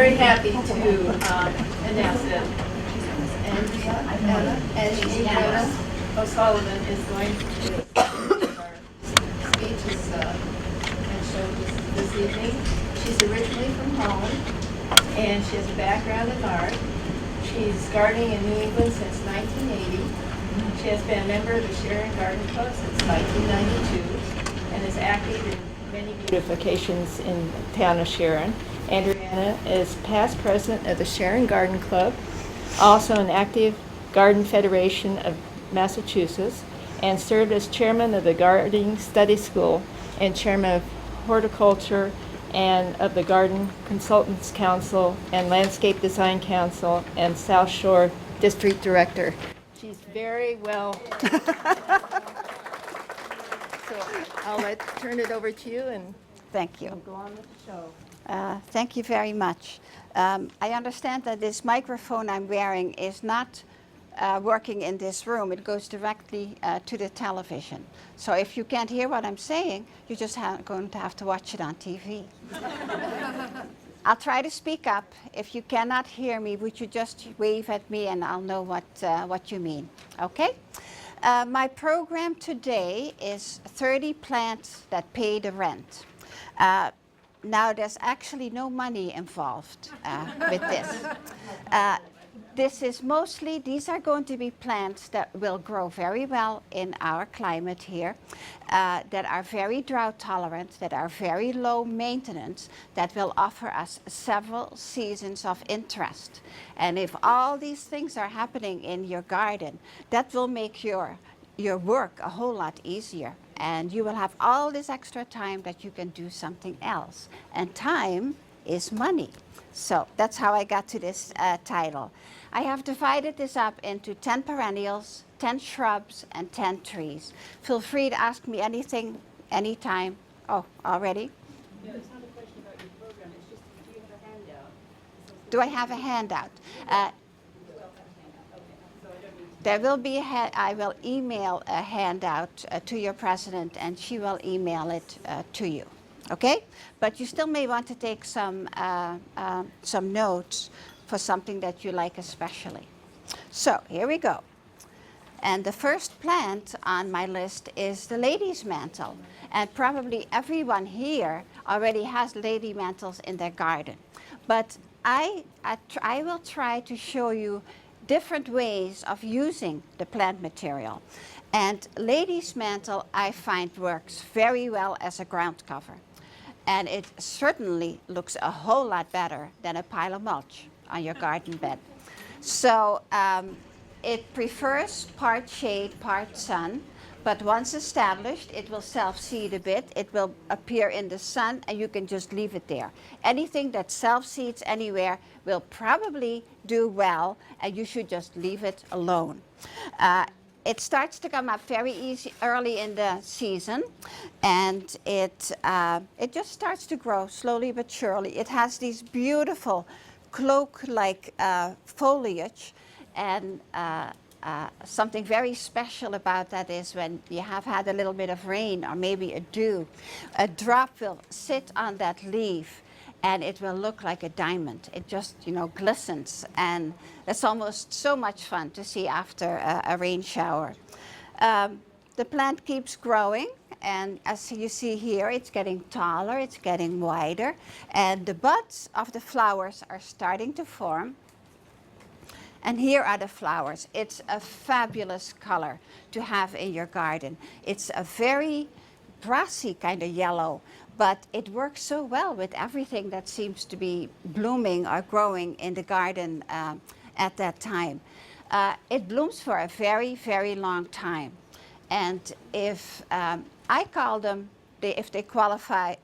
very happy to announce that Adriana O'Sullivan is going to give our speeches and show this evening. She's originally from Holland, and she has a background in art. She's gardening in New England since 1980. She has been a member of the Sharon Garden Club since 1992 and is active in many beautifications in the town of Sharon. Adriana is past president of the Sharon Garden Club, also an active Garden Federation of Massachusetts, and served as chairman of the Gardening Study School and chairman of Horticulture and of the Garden Consultants Council and Landscape Design Council and South Shore District Director. She's very well. So I'll turn it over to you and Thank you. go on with the show. Thank you very much. I understand that this microphone I'm wearing is not working in this room. It goes directly to the television. So if you can't hear what I'm saying, you're just going to have to watch it on TV. I'll try to speak up. If you cannot hear me, would you just wave at me and I'll know what you mean, okay? My program today is 30 plants that pay the rent. Now, there's actually no money involved with this. These are going to be plants that will grow very well in our climate here, that are very drought tolerant, that are very low maintenance, that will offer us several seasons of interest. And if all these things are happening in your garden, that will make your work a whole lot easier. And you will have all this extra time that you can do something else. And time is money. So that's how I got to this title. I have divided this up into 10 perennials, 10 shrubs, and 10 trees. Feel free to ask me anything, anytime. Oh, already? Yeah, it's not a question about your program. It's just, do you have a handout? Do I have a handout? There will be I will email a handout to your president, and she will email it to you. Okay? But you still may want to take some notes for something that you like especially. So here we go. And the first plant on my list is the lady's mantle. And probably everyone here already has lady mantles in their garden. But I will try to show you different ways of using the plant material. And lady's mantle, I find, works very well as a ground cover. And it certainly looks a whole lot better than a pile of mulch on your garden bed. So it prefers part shade, part sun, but once established, it will self-seed a bit. It will appear in the sun, and you can just leave it there. Anything that self-seeds anywhere will probably do well, and you should just leave it alone. It starts to come up very early in the season, and it just starts to grow slowly but surely. It has these beautiful cloak-like foliage, and something very special about that is when you have had a little bit of rain or maybe a dew, a drop will sit on that leaf and it will look like a diamond. It just, glistens, and it's almost so much fun to see after a rain shower. The plant keeps growing, and as you see here, it's getting taller, it's getting wider, and the buds of the flowers are starting to form. And here are the flowers. It's a fabulous color to have in your garden. It's a very brassy kind of yellow, but it works so well with everything that seems to be blooming or growing in the garden at that time. It blooms for a very, very long time. And if I call them, if they qualify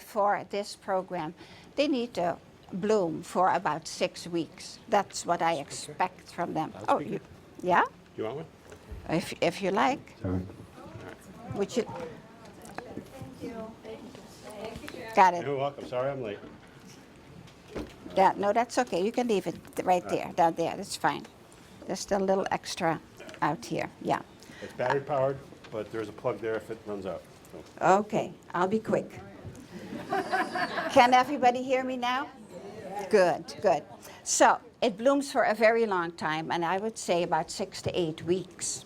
for this program, they need to bloom for about 6 weeks. That's what I expect from them. Oh, yeah? You want one? If you like. Sorry. Would you? Got it. You're welcome. Sorry I'm late. Yeah, no, that's okay. You can leave it right there, down there. That's fine. There's still a little extra out here. Yeah. It's battery powered, but there's a plug there if it runs out. So. Okay, I'll be quick. Can everybody hear me now? Good, good. So it blooms for a very long time, and I would say about 6 to 8 weeks.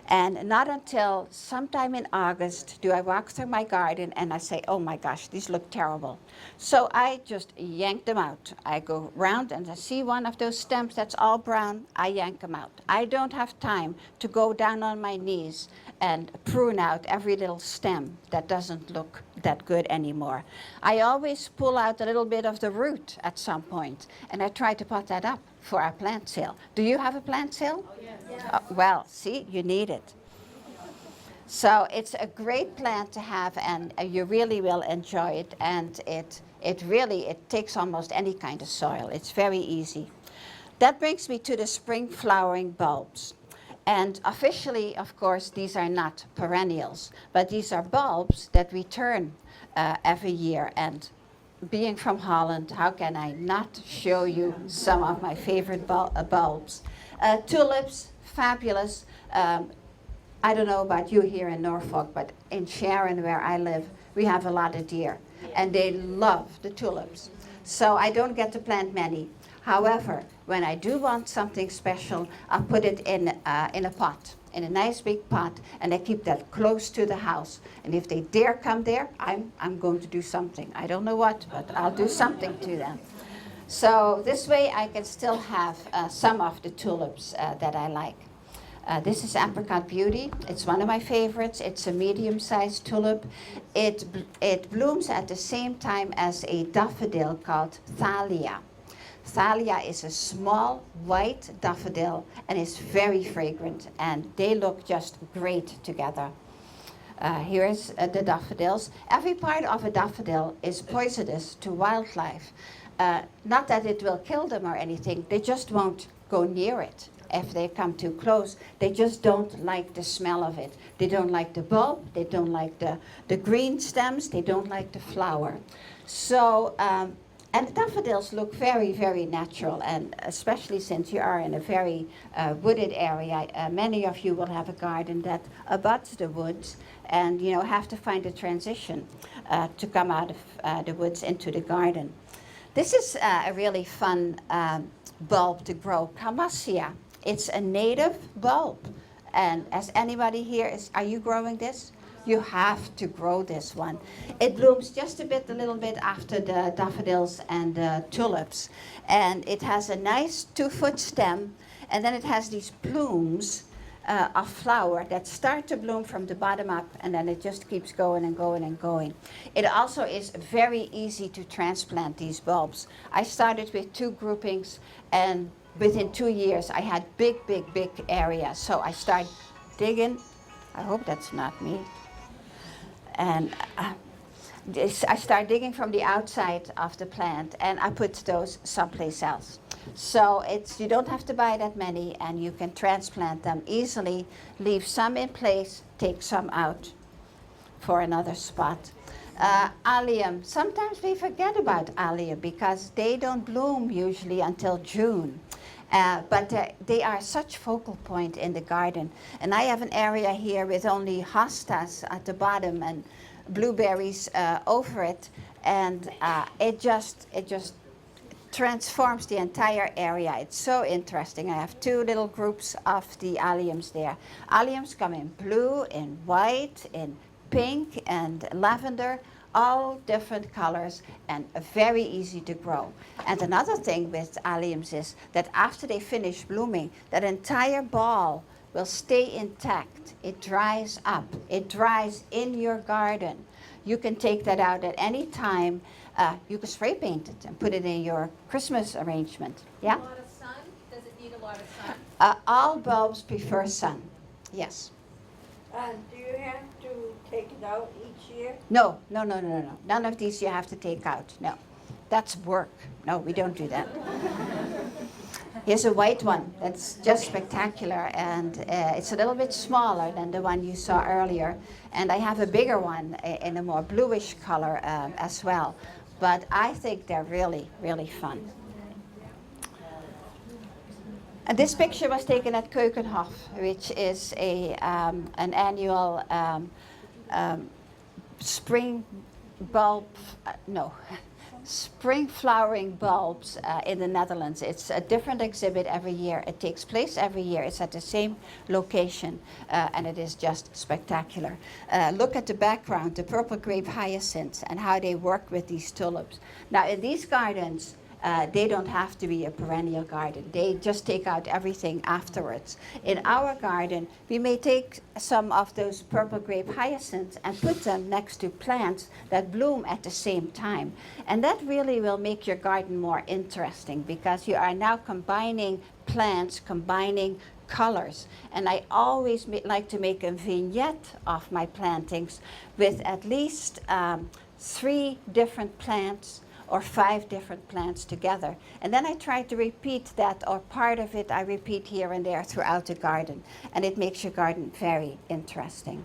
And not until sometime in August do I walk through my garden and I say, oh my gosh, these look terrible. So I just yank them out. I go round and I see one of those stems that's all brown, I yank them out. I don't have time to go down on my knees and prune out every little stem that doesn't look that good anymore. I always pull out a little bit of the root at some point, and I try to pot that up for our plant sale. Do you have a plant sale? Oh, yes. Well, see, you need it. So it's a great plant to have, and you really will enjoy it. And it takes almost any kind of soil. It's very easy. That brings me to the spring flowering bulbs. And officially, of course, these are not perennials, but these are bulbs that return every year. And being from Holland, how can I not show you some of my favorite bulbs? Tulips, fabulous. I don't know about you here in Norfolk, but in Sharon, where I live, we have a lot of deer, and they love the tulips. So I don't get to plant many. However, when I do want something special, I put it in a pot, in a nice big pot, and I keep that close to the house. And if they dare come there, I'm going to do something. I don't know what, but I'll do something to them. So this way I can still have some of the tulips that I like. This is Apricot Beauty. It's one of my favorites. It's a medium-sized tulip. It blooms at the same time as a daffodil called Thalia. Thalia is a small white daffodil and is very fragrant, and they look just great together. Here is the daffodils. Every part of a daffodil is poisonous to wildlife. Not that it will kill them or anything, they just won't go near it. If they come too close, they just don't like the smell of it. They don't like the bulb, they don't like the green stems, they don't like the flower. So, and the daffodils look very, very natural, and especially since you are in a very wooded area, many of you will have a garden that abuts the woods, and have to find a transition to come out of the woods into the garden. This is a really fun bulb to grow, CAMASSIA. It's a native bulb, and as anybody here are you growing this? You have to grow this one. It blooms just a little bit after the daffodils and the tulips, and it has a nice 2-foot stem, and then it has these plumes of flower that start to bloom from the bottom up, and then it just keeps going and going and going. It also is very easy to transplant these bulbs. I started with 2 groupings, and within 2 years I had big areas. So I start digging. I hope that's not me. And I start digging from the outside of the plant, and I put those someplace else. So you don't have to buy that many, and you can transplant them easily, leave some in place, take some out for another spot. Allium, sometimes we forget about allium because they don't bloom usually until June. But they are such focal point in the garden. And I have an area here with only hostas at the bottom and blueberries over it. And it just transforms the entire area. It's so interesting. I have 2 little groups of the alliums there. Alliums come in blue, in white, in pink, and lavender. All different colors and very easy to grow. And another thing with alliums is that after they finish blooming, that entire ball will stay intact. It dries up. It dries in your garden. You can take that out at any time. You can spray paint it and put it in your Christmas arrangement. Yeah? A lot of sun? Does it need a lot of sun? All bulbs prefer sun. Yes. Do you have to take it out each year? No. None of these you have to take out. No. That's work. No, we don't do that. Here's a white one that's just spectacular, and it's a little bit smaller than the one you saw earlier. And I have a bigger one in a more bluish color as well. But I think they're really, really fun. And this picture was taken at Keukenhof, which is an annual spring bulb, spring flowering bulbs in the Netherlands. It's a different exhibit every year. It takes place every year. It's at the same location, and it is just spectacular. Look at the background, the purple grape hyacinths, and how they work with these tulips. Now, in these gardens, they don't have to be a perennial garden. They just take out everything afterwards. In our garden, we may take some of those purple grape hyacinths and put them next to plants that bloom at the same time. And that really will make your garden more interesting because you are now combining plants, combining colors. And I always like to make a vignette of my plantings with at least 3 different plants or 5 different plants together. And then I try to repeat that, or part of it I repeat here and there throughout the garden. And it makes your garden very interesting.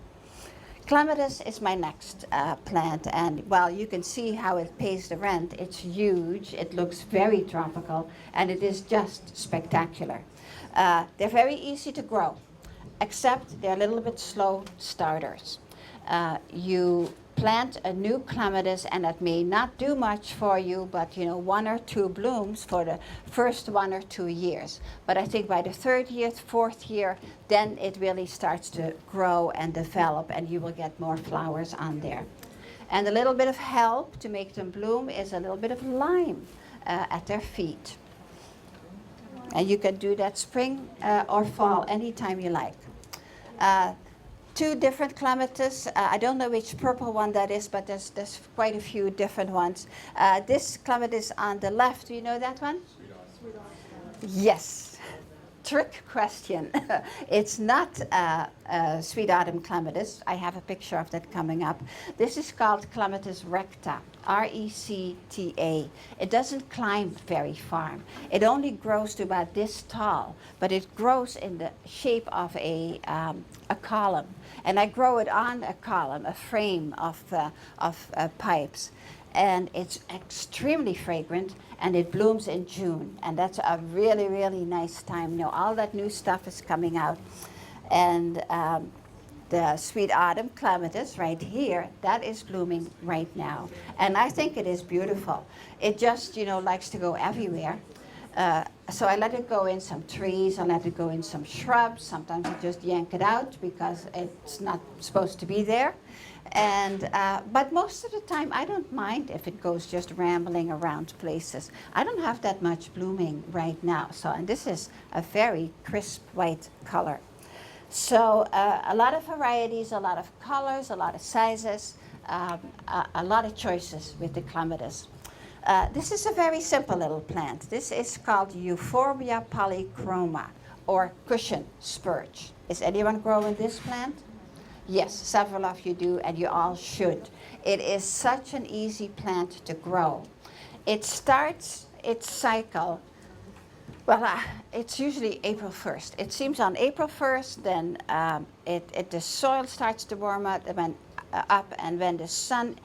Clematis is my next plant. And well, you can see how it pays the rent. It's huge, it looks very tropical, and it is just spectacular. They're very easy to grow, except they're a little bit slow starters. You plant a new clematis and it may not do much for you, but 1 or 2 blooms for the first 1 or 2 years. But I think by the 3rd year, 4th year, then it really starts to grow and develop and you will get more flowers on there. And a little bit of help to make them bloom is a little bit of lime at their feet. And you can do that spring or fall anytime you like. 2 different clematis. I don't know which purple one that is, but there's quite a few different ones. This clematis on the left, do you know that one? Sweet autumn. Yes. Trick question. It's not sweet autumn clematis. I have a picture of that coming up. This is called Clematis recta, R-E-C-T-A. It doesn't climb very far. It only grows to about this tall, but it grows in the shape of a column. And I grow it on a column, a frame of pipes. And it's extremely fragrant, and it blooms in June. And that's a really, really nice time. All that new stuff is coming out. And the sweet autumn clematis right here, that is blooming right now. And I think it is beautiful. It just, likes to go everywhere. So I let it go in some trees, I let it go in some shrubs. Sometimes I just yank it out because it's not supposed to be there. And but most of the time I don't mind if it goes just rambling around places. I don't have that much blooming right now. So, and this is a very crisp white color. So a lot of varieties, a lot of colors, a lot of sizes, a lot of choices with the clematis. This is a very simple little plant. This is called Euphorbia polychroma, or cushion spurge. Is anyone growing this plant? Yes, several of you do, and you all should. It is such an easy plant to grow. It starts its cycle, well, it's usually April 1st. It seems on April 1st, then the soil starts to warm up, and when the sun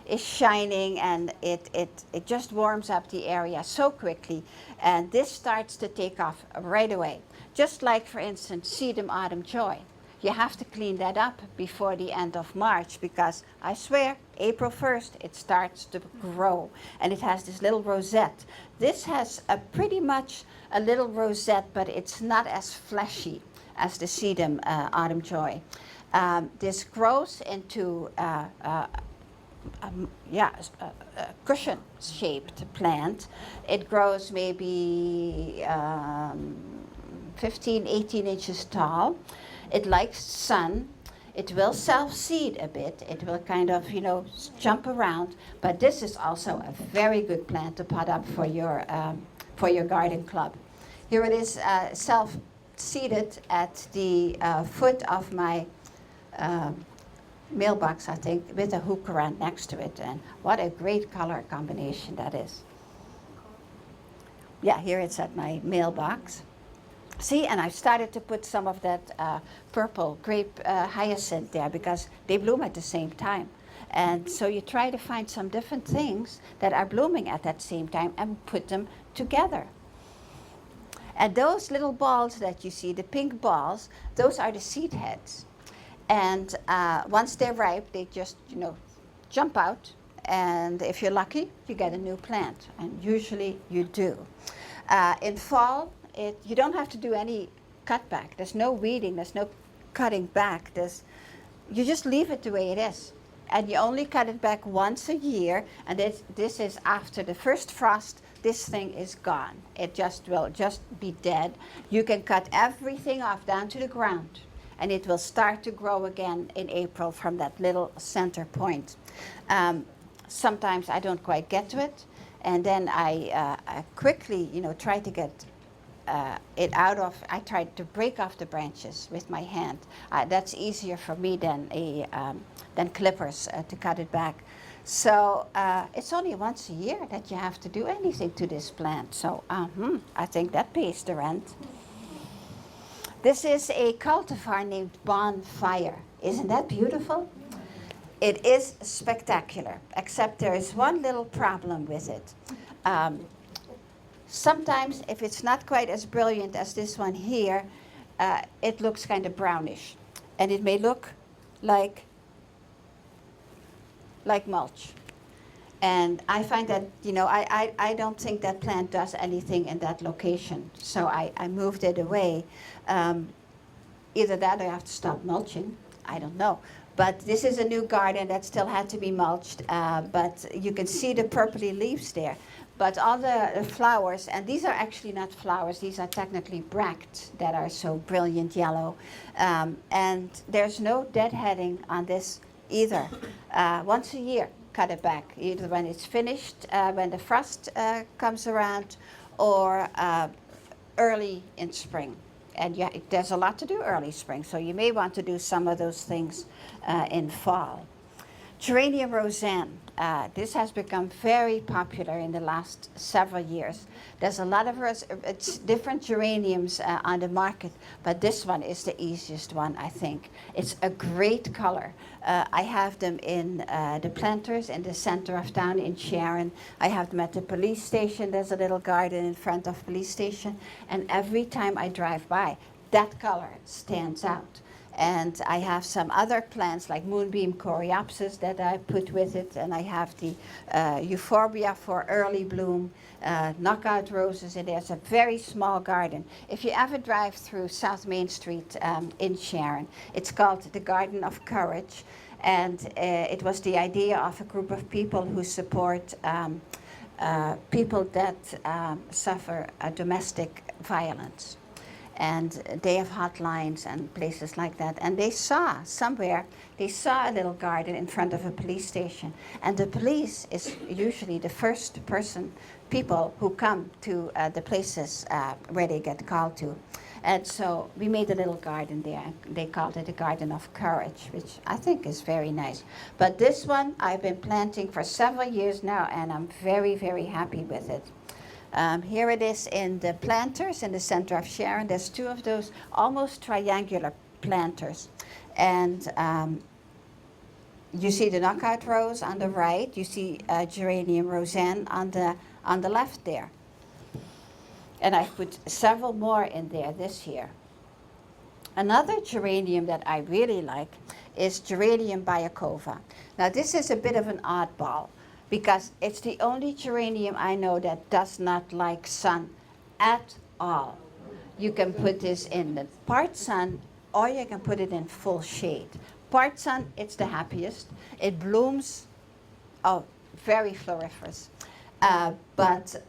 is shining, and it just warms up the area so quickly, and this starts to take off right away. Just like, for instance, sedum autumn joy. You have to clean that up before the end of March, because I swear, April 1st, it starts to grow. And it has this little rosette. This has pretty much a little rosette, but it's not as fleshy as the sedum autumn joy. This grows into a cushion-shaped plant. It grows maybe 15, 18 inches tall. It likes sun. It will self-seed a bit. It will kind of, jump around. But this is also a very good plant to pot up for your garden club. Here it is self-seeded at the foot of my mailbox, I think, with a hook around next to it. And what a great color combination that is. Yeah, here it's at my mailbox. See, and I've started to put some of that purple grape hyacinth there, because they bloom at the same time. And so you try to find some different things that are blooming at that same time and put them together. And those little balls that you see, the pink balls, those are the seed heads. And once they're ripe, they just, jump out and if you're lucky, you get a new plant, and usually you do. In fall, you don't have to do any cutback. There's no weeding, there's no cutting back. You just leave it the way it is. And you only cut it back once a year, and this is after the first frost. This thing is gone. It will just be dead. You can cut everything off down to the ground, and it will start to grow again in April from that little center point. Sometimes I don't quite get to it, and then I quickly, try to get it out of. I tried to break off the branches with my hand. That's easier for me than clippers to cut it back. So it's only once a year that you have to do anything to this plant. So I think that pays the rent. This is a cultivar named Bonfire. Isn't that beautiful? It is spectacular, except there is one little problem with it. Sometimes, if it's not quite as brilliant as this one here, it looks kind of brownish. And it may look like mulch. And I find that, I don't think that plant does anything in that location. So I moved it away. Either that or I have to stop mulching. I don't know. But this is a new garden that still had to be mulched. But you can see the purpley leaves there. But all the flowers, and these are actually not flowers, these are technically bracts that are so brilliant yellow. And there's no deadheading on this either. Once a year, cut it back, either when it's finished, when the frost comes around, or early in spring. And there's a lot to do early spring, so you may want to do some of those things in fall. Geranium Rozanne. This has become very popular in the last several years. There's a lot of different geraniums on the market, but this one is the easiest one, I think. It's a great color. I have them in the planters in the center of town in Sharon. I have them at the police station. There's a little garden in front of the police station. And every time I drive by, that color stands out. And I have some other plants like Moonbeam Coreopsis that I put with it, and I have the Euphorbia for early bloom, knockout roses, and there's a very small garden. If you ever drive through South Main Street in Sharon, it's called the Garden of Courage, and it was the idea of a group of people who support people that suffer domestic violence. And they have hotlines and places like that. And they saw a little garden in front of a police station. And the police is usually the first people who come to the places where they get called to. And so we made a little garden there. They called it the Garden of Courage, which I think is very nice. But this one I've been planting for several years now, and I'm very, very happy with it. Here it is in the planters in the center of Sharon. There's two of those almost triangular planters. And you see the knockout rose on the right. You see Geranium Rozanne on the left there. And I've put several more in there this year. Another geranium that I really like is Geranium Bayakova. Now this is a bit of an oddball, because it's the only geranium I know that does not like sun at all. You can put this in the part sun, or you can put it in full shade. Part sun, it's the happiest. It blooms, very floriferous. But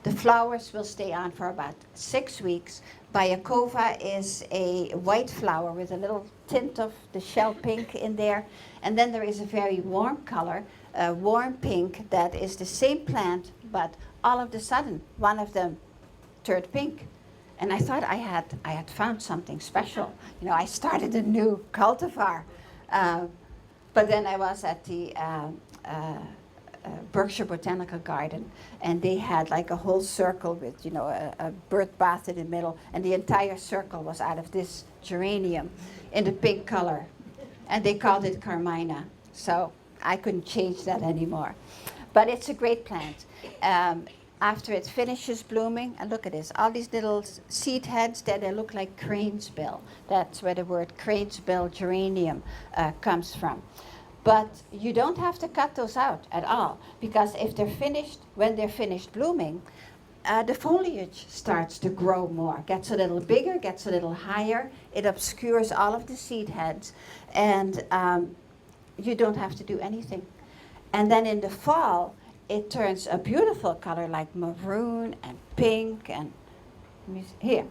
the flowers will stay on for about 6 weeks. Bayakova is a white flower with a little tint of the shell pink in there. And then there is a very warm color, warm pink, that is the same plant, but all of a sudden, one of them turned pink. And I thought I had found something special. I started a new cultivar. But then I was at the Berkshire Botanical Garden, and they had like a whole circle with, a bird bath in the middle, and the entire circle was out of this geranium in the pink color, and they called it Carmina. So I couldn't change that anymore. But it's a great plant. After it finishes blooming, and look at this, all these little seed heads that they look like crane's bill. That's where the word crane's bill geranium comes from. But you don't have to cut those out at all, because if they're finished, when they're finished blooming, the foliage starts to grow more, gets a little bigger, gets a little higher. It obscures all of the seed heads, and you don't have to do anything. And then in the fall, it turns a beautiful color like maroon and pink and here.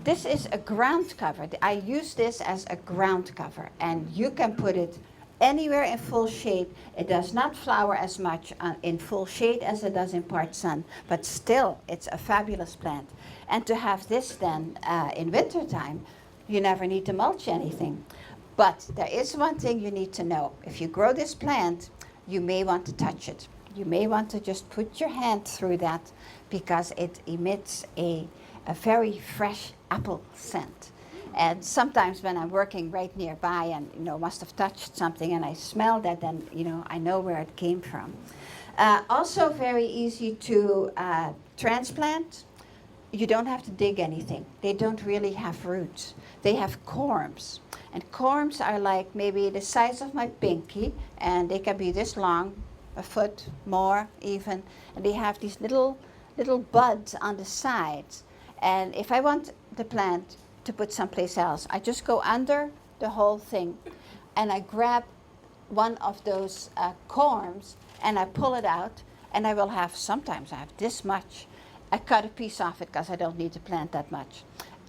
This is a ground cover. I use this as a ground cover, and you can put it anywhere in full shade. It does not flower as much in full shade as it does in part sun, but still it's a fabulous plant. And to have this then in wintertime, you never need to mulch anything. But there is one thing you need to know. If you grow this plant, you may want to touch it. You may want to just put your hand through that, because it emits a very fresh apple scent. And sometimes when I'm working right nearby and, must have touched something and I smell that, then, I know where it came from. Also very easy to transplant. You don't have to dig anything. They don't really have roots. They have corms. And corms are like maybe the size of my pinky, and they can be this long, a foot more even. And they have these little buds on the sides. And if I want the plant to put someplace else, I just go under the whole thing and I grab one of those corms and I pull it out, and I will have, sometimes I have this much. I cut a piece off it because I don't need to plant that much.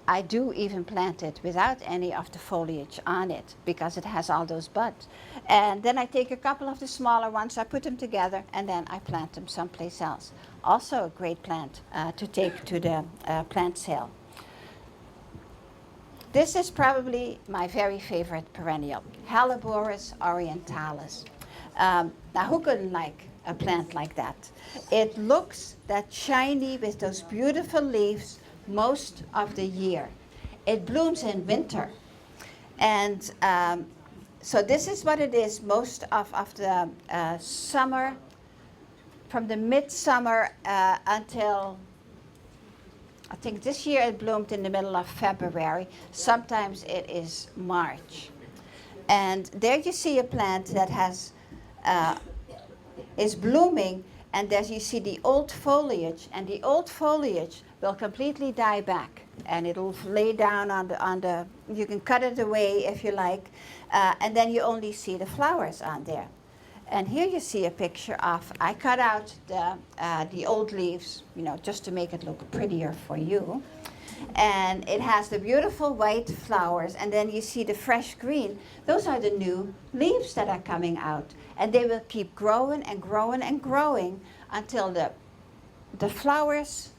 I do even plant it without any of the foliage on it because it has all those buds. And then I take a couple of the smaller ones, I put them together, and then I plant them someplace else. Also a great plant to take to the plant sale. This is probably my very favorite perennial, Helleborus orientalis. Now, who couldn't like a plant like that? It looks that shiny with those beautiful leaves most of the year. It blooms in winter. And so this is what it is most of the summer, from the midsummer until, I think this year it bloomed in the middle of February. Sometimes it is March. And there you see a plant that has, is blooming, and there you see the old foliage, and the old foliage will completely die back, and it'll lay down on the, you can cut it away if you like, and then you only see the flowers on there. And here you see a picture of, I cut out the old leaves, just to make it look prettier for you. And it has the beautiful white flowers, and then you see the fresh green. Those are the new leaves that are coming out. And they will keep growing and growing and growing until the flowers,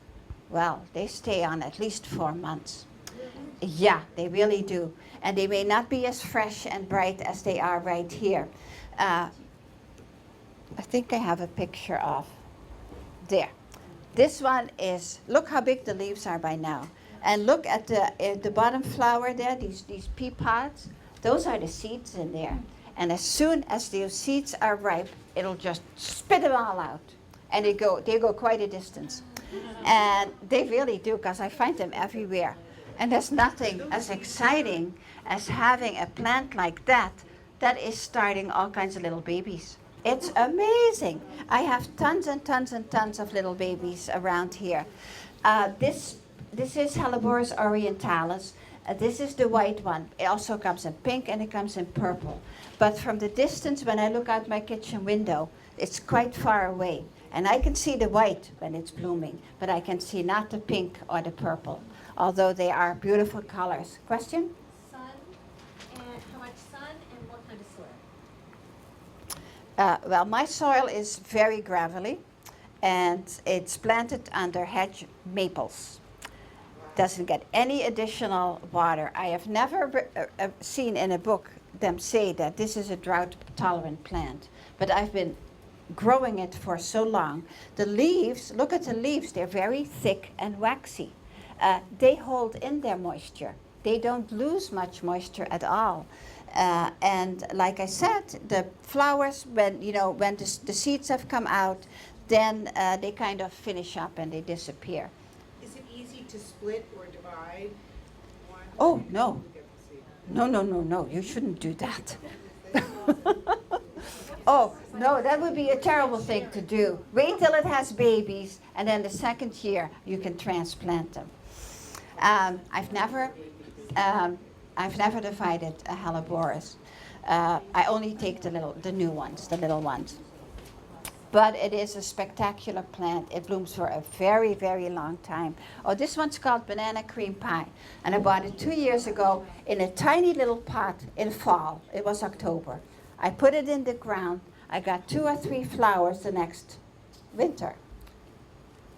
well, they stay on at least 4 months. Yeah, they really do. And they may not be as fresh and bright as they are right here. I think I have a picture of, there. This one is, look how big the leaves are by now. And look at the bottom flower there, these pea pods. Those are the seeds in there. And as soon as those seeds are ripe, it'll just spit them all out. And they go quite a distance. And they really do, because I find them everywhere. And there's nothing as exciting as having a plant like that that is starting all kinds of little babies. It's amazing. I have tons and tons and tons of little babies around here. This is Helleborus orientalis. This is the white one. It also comes in pink and it comes in purple. But from the distance, when I look out my kitchen window, it's quite far away. And I can see the white when it's blooming, but I can see not the pink or the purple, although they are beautiful colors. Question? Sun, and how much sun, and what kind of soil? Well, my soil is very gravelly, and it's planted under hedge maples. Doesn't get any additional water. I have never seen in a book them say that this is a drought-tolerant plant, but I've been growing it for so long. The leaves, look at the leaves, they're very thick and waxy. They hold in their moisture. They don't lose much moisture at all. And like I said, the flowers, when the seeds have come out, then they kind of finish up and they disappear. Is it easy to split or divide one? Oh, no. No, you shouldn't do that. Oh, no, that would be a terrible thing to do. Wait till it has babies, and then the second year you can transplant them. I've never divided a Helleborus. I only take the new ones, the little ones. But it is a spectacular plant. It blooms for a very, very long time. Oh, this one's called banana cream pie. And I bought it 2 years ago in a tiny little pot in fall. It was October. I put it in the ground. I got 2 or 3 flowers the next winter.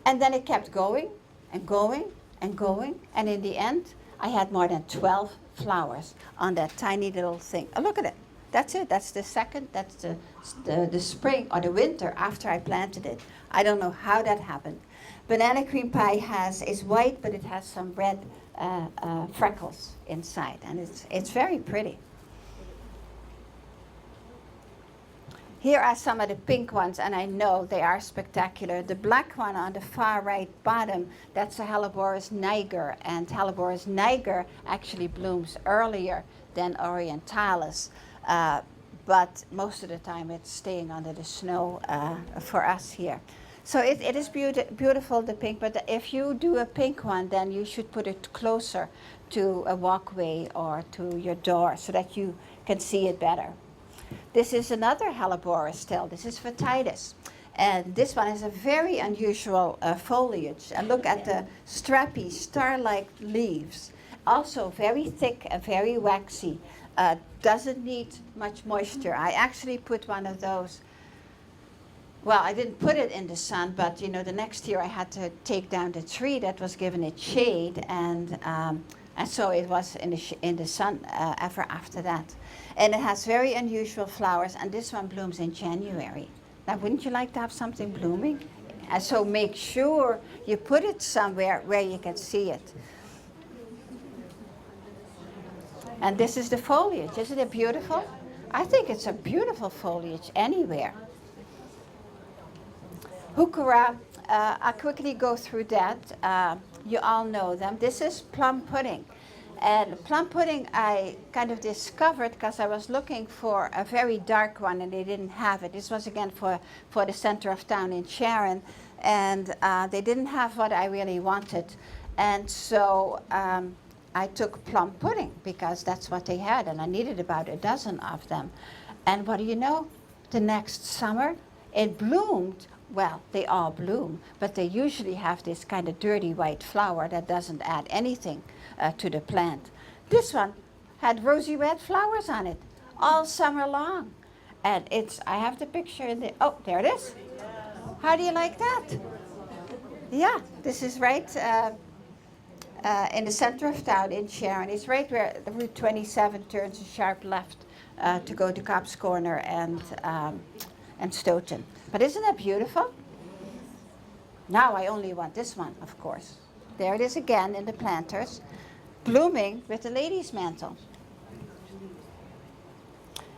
And then it kept going and going and going. And in the end, I had more than 12 flowers on that tiny little thing. Oh, look at it. That's it. That's the second. That's the spring or the winter after I planted it. I don't know how that happened. Banana cream pie is white, but it has some red freckles inside, and it's very pretty. Here are some of the pink ones, and I know they are spectacular. The black one on the far right bottom, that's a Helleborus niger, and Helleborus niger actually blooms earlier than Orientalis. But most of the time it's staying under the snow for us here. So it is beautiful, the pink, but if you do a pink one, then you should put it closer to a walkway or to your door so that you can see it better. This is another Helleborus still. This is Vitis. And this one has a very unusual foliage. And look at the strappy, star-like leaves. Also very thick and very waxy. Doesn't need much moisture. I actually put one of those, well, I didn't put it in the sun, but you know, the next year I had to take down the tree that was giving it shade, and so it was in the sun ever after that. And it has very unusual flowers, and this one blooms in January. Now, wouldn't you like to have something blooming? And so make sure you put it somewhere where you can see it. And this is the foliage. Isn't it beautiful? I think it's a beautiful foliage anywhere. Heuchera, I'll quickly go through that. You all know them. This is plum pudding. And plum pudding I kind of discovered because I was looking for a very dark one and they didn't have it. This was again for the center of town in Sharon. And they didn't have what I really wanted. And so I took plum pudding because that's what they had, and I needed about a dozen of them. And what do you know? The next summer, it bloomed. Well, they all bloom, but they usually have this kind of dirty white flower that doesn't add anything to the plant. This one had rosy red flowers on it all summer long. And I have the picture in the, oh, there it is. How do you like that? Yeah, this is right in the center of town in Sharon. It's right where the Route 27 turns a sharp left to go to Cobb's Corner and Stoughton. But isn't that beautiful? Now I only want this one, of course. There it is again in the planters, blooming with the lady's mantle.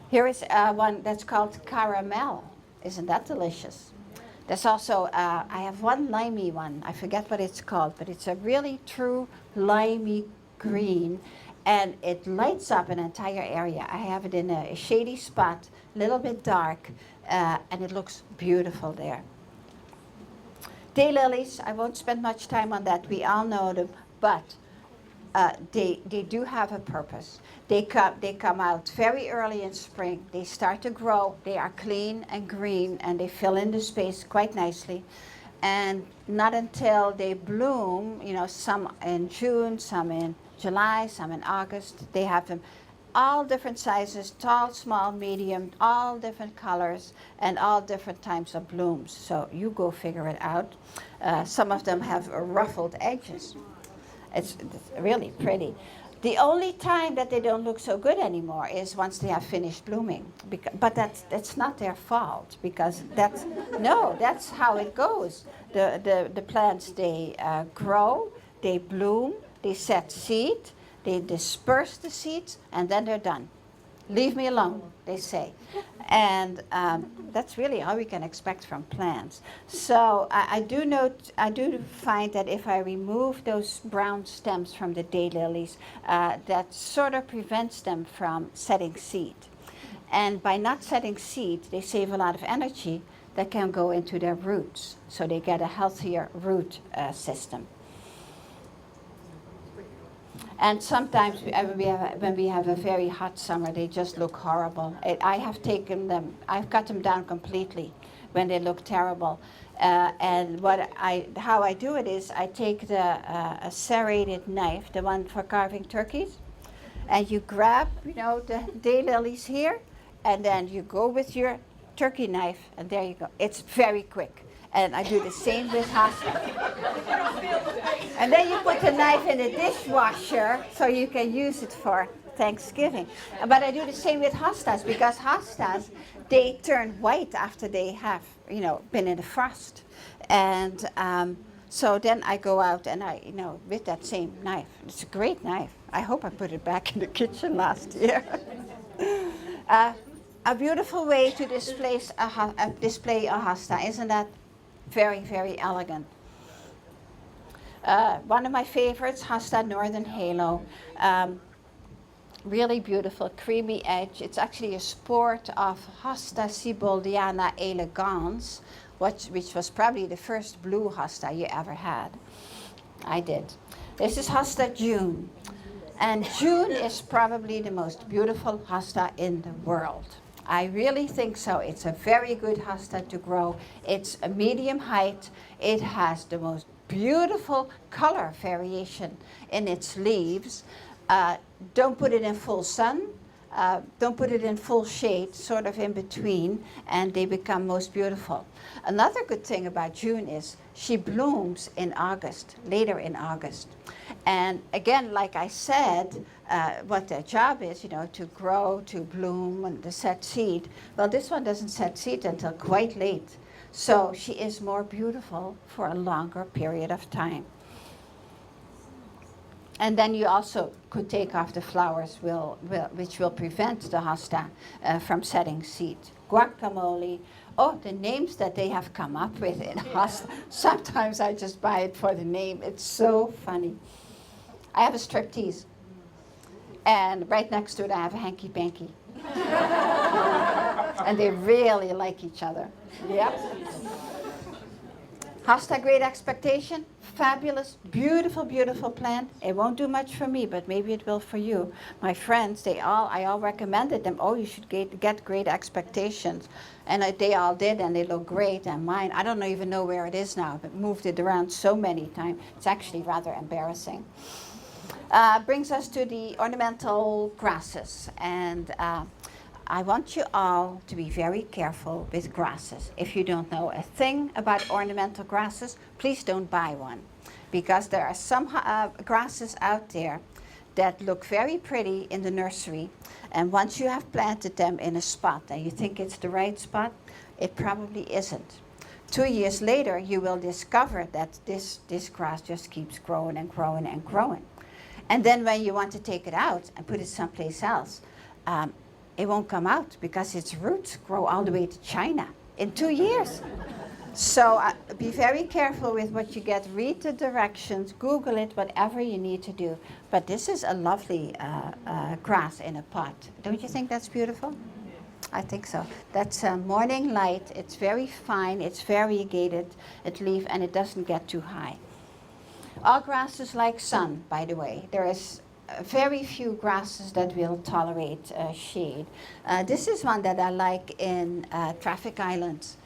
Here is one that's called caramel. Isn't that delicious? There's also, I have one limey one. I forget what it's called, but it's a really true limey green, and it lights up an entire area. I have it in a shady spot, a little bit dark, and it looks beautiful there. Daylilies, I won't spend much time on that. We all know them, but they do have a purpose. They come out very early in spring. They start to grow. They are clean and green, and they fill in the space quite nicely. And not until they bloom, you know, some in June, some in July, some in August. They have them all different sizes, tall, small, medium, all different colors, and all different types of blooms. So you go figure it out. Some of them have ruffled edges. It's really pretty. The only time that they don't look so good anymore is once they have finished blooming. But that's not their fault, because that's how it goes. The plants, they grow, they bloom, they set seed, they disperse the seeds, and then they're done. Leave me alone, they say. And that's really all we can expect from plants. So I do find that if I remove those brown stems from the daylilies, that sort of prevents them from setting seed. And by not setting seed, they save a lot of energy that can go into their roots. So they get a healthier root system. And sometimes when we have a very hot summer, they just look horrible. I have taken them, I've cut them down completely when they look terrible. And how I do it is I take a serrated knife, the one for carving turkeys, and you grab, the daylilies here, and then you go with your turkey knife, and there you go. It's very quick. And I do the same with hosta. And then you put the knife in the dishwasher so you can use it for Thanksgiving. But I do the same with hostas, because hostas, they turn white after they have, been in the frost. And so then I go out and with that same knife. It's a great knife. I hope I put it back in the kitchen last year. A beautiful way to display a hosta, isn't that very, very elegant? One of my favorites, Hosta Northern Halo. Really beautiful, creamy edge. It's actually a sport of Hosta siboldiana elegans, which was probably the first blue hosta you ever had. I did. This is Hosta June. And June is probably the most beautiful hosta in the world. I really think so. It's a very good hosta to grow. It's a medium height. It has the most beautiful color variation in its leaves. Don't put it in full sun. Don't put it in full shade, sort of in between, and they become most beautiful. Another good thing about June is she blooms in August, later in August. And again, like I said, what their job is, to grow, to bloom, and to set seed. Well, this one doesn't set seed until quite late. So she is more beautiful for a longer period of time. And then you also could take off the flowers, which will prevent the hosta from setting seed. Guacamole. Oh, the names that they have come up with in hosta. Sometimes I just buy it for the name. It's so funny. I have a striptease. And right next to it, I have a hanky-panky. And they really like each other. Yep. Hosta Great Expectation. Fabulous, beautiful, beautiful plant. It won't do much for me, but maybe it will for you. My friends, I all recommended them. Oh, you should get Great Expectations. And they all did, and they look great. And mine, I don't even know where it is now. I've moved it around so many times. It's actually rather embarrassing. Brings us to the ornamental grasses. And I want you all to be very careful with grasses. If you don't know a thing about ornamental grasses, please don't buy one. Because there are some grasses out there that look very pretty in the nursery. And once you have planted them in a spot and you think it's the right spot, it probably isn't. 2 years later, you will discover that this grass just keeps growing and growing and growing. And then when you want to take it out and put it someplace else, it won't come out because its roots grow all the way to China in 2 years. So be very careful with what you get. Read the directions, Google it, whatever you need to do. But this is a lovely grass in a pot. Don't you think that's beautiful? I think so. That's morning light. It's very fine. It's variegated. And it doesn't get too high. All grasses like sun, by the way. There is very few grasses that will tolerate shade. This is one that I like in traffic islands,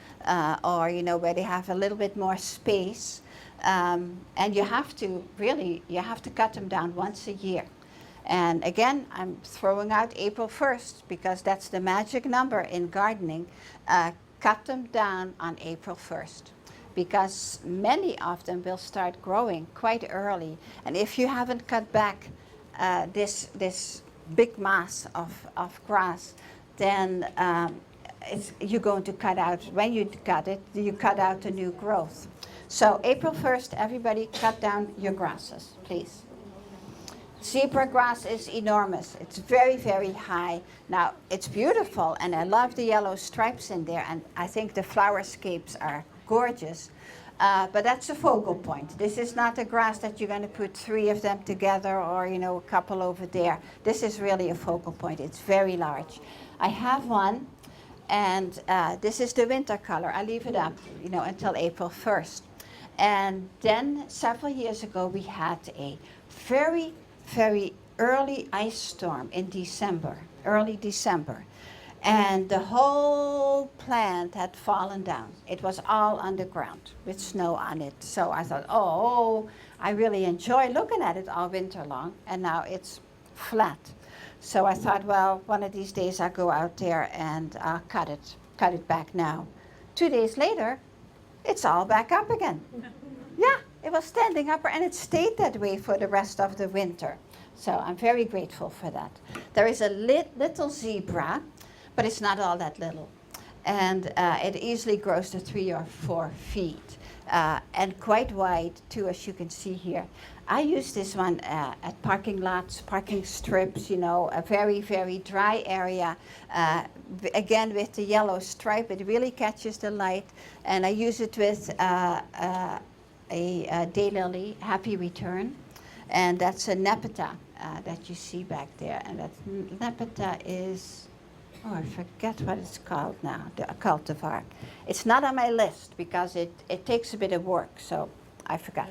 or where they have a little bit more space, and you have to cut them down once a year. And again, I'm throwing out April 1st because that's the magic number in gardening. Cut them down on April 1st. Because many of them will start growing quite early, and if you haven't cut back this big mass of grass, then you're going to cut out, when you cut it, you cut out the new growth. So April 1st, everybody cut down your grasses, please. Zebra grass is enormous. It's very, very high. Now, it's beautiful, and I love the yellow stripes in there, and I think the flowerscapes are gorgeous. But that's a focal point. This is not a grass that you're going to put 3 of them together or, a couple over there. This is really a focal point. It's very large. I have one, and this is the winter color. I leave it up, you know, until April 1st. And then several years ago, we had a very, very early ice storm in December, early December. And the whole plant had fallen down. It was all underground with snow on it. So I thought, oh, I really enjoy looking at it all winter long. And now it's flat. So I thought, well, one of these days I'll go out there and cut it back now. 2 days later, it's all back up again. Yeah, it was standing up and it stayed that way for the rest of the winter. So I'm very grateful for that. There is a little zebra, but it's not all that little. And it easily grows to 3 or 4 feet and quite wide too, as you can see here. I use this one at parking lots, parking strips, you know, a very, very dry area. Again, with the yellow stripe, it really catches the light. And I use it with a daylily, Happy Return. And that's a Nepeta that you see back there. And that Nepeta is, oh, I forget what it's called now, the cultivar. It's not on my list because it takes a bit of work, so I forgot.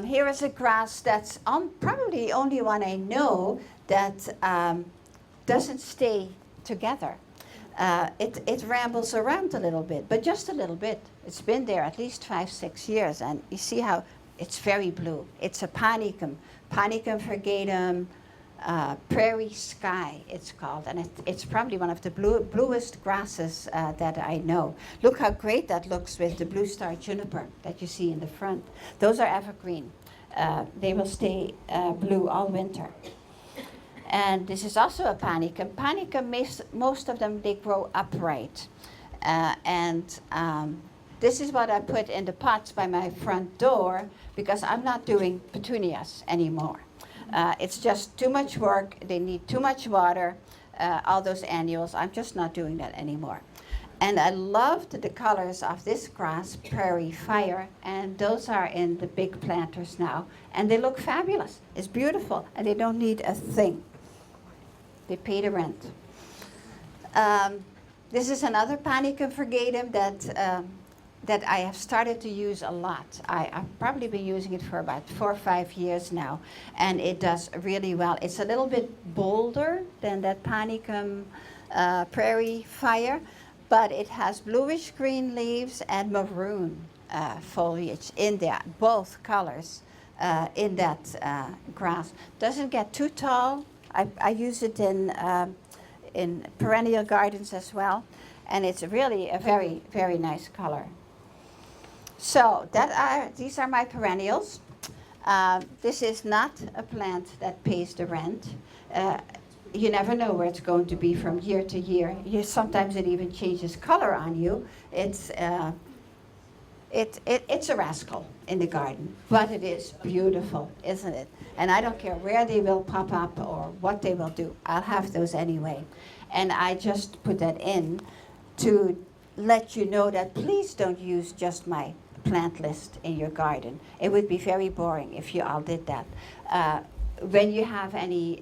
Here is a grass that's probably the only one I know that doesn't stay together. It rambles around a little bit, but just a little bit. It's been there at least 5-6 years, and you see how it's very blue. It's a panicum, Panicum virgatum, prairie sky, it's called, and it's probably one of the bluest grasses that I know. Look how great that looks with the blue star juniper that you see in the front. Those are evergreen. They will stay blue all winter. And this is also a panicum. Panicum, most of them, they grow upright. This is what I put in the pots by my front door because I'm not doing petunias anymore. It's just too much work. They need too much water, all those annuals. I'm just not doing that anymore. And I loved the colors of this grass, Prairie Fire, and those are in the big planters now. And they look fabulous. It's beautiful, and they don't need a thing. They pay the rent. This is another Panicum virgatum that I have started to use a lot. I've probably been using it for about 4 or 5 years now, and it does really well. It's a little bit bolder than that Panicum Prairie Fire, but it has bluish green leaves and maroon foliage in there, both colors in that grass. Doesn't get too tall. I use it in perennial gardens as well, and it's really a very, very nice color. So these are my perennials. This is not a plant that pays the rent. You never know where it's going to be from year to year. Sometimes it even changes color on you. It's a rascal in the garden, but it is beautiful, isn't it? And I don't care where they will pop up or what they will do. I'll have those anyway. And I just put that in to let you know that please don't use just my plant list in your garden. It would be very boring if you all did that. When you have any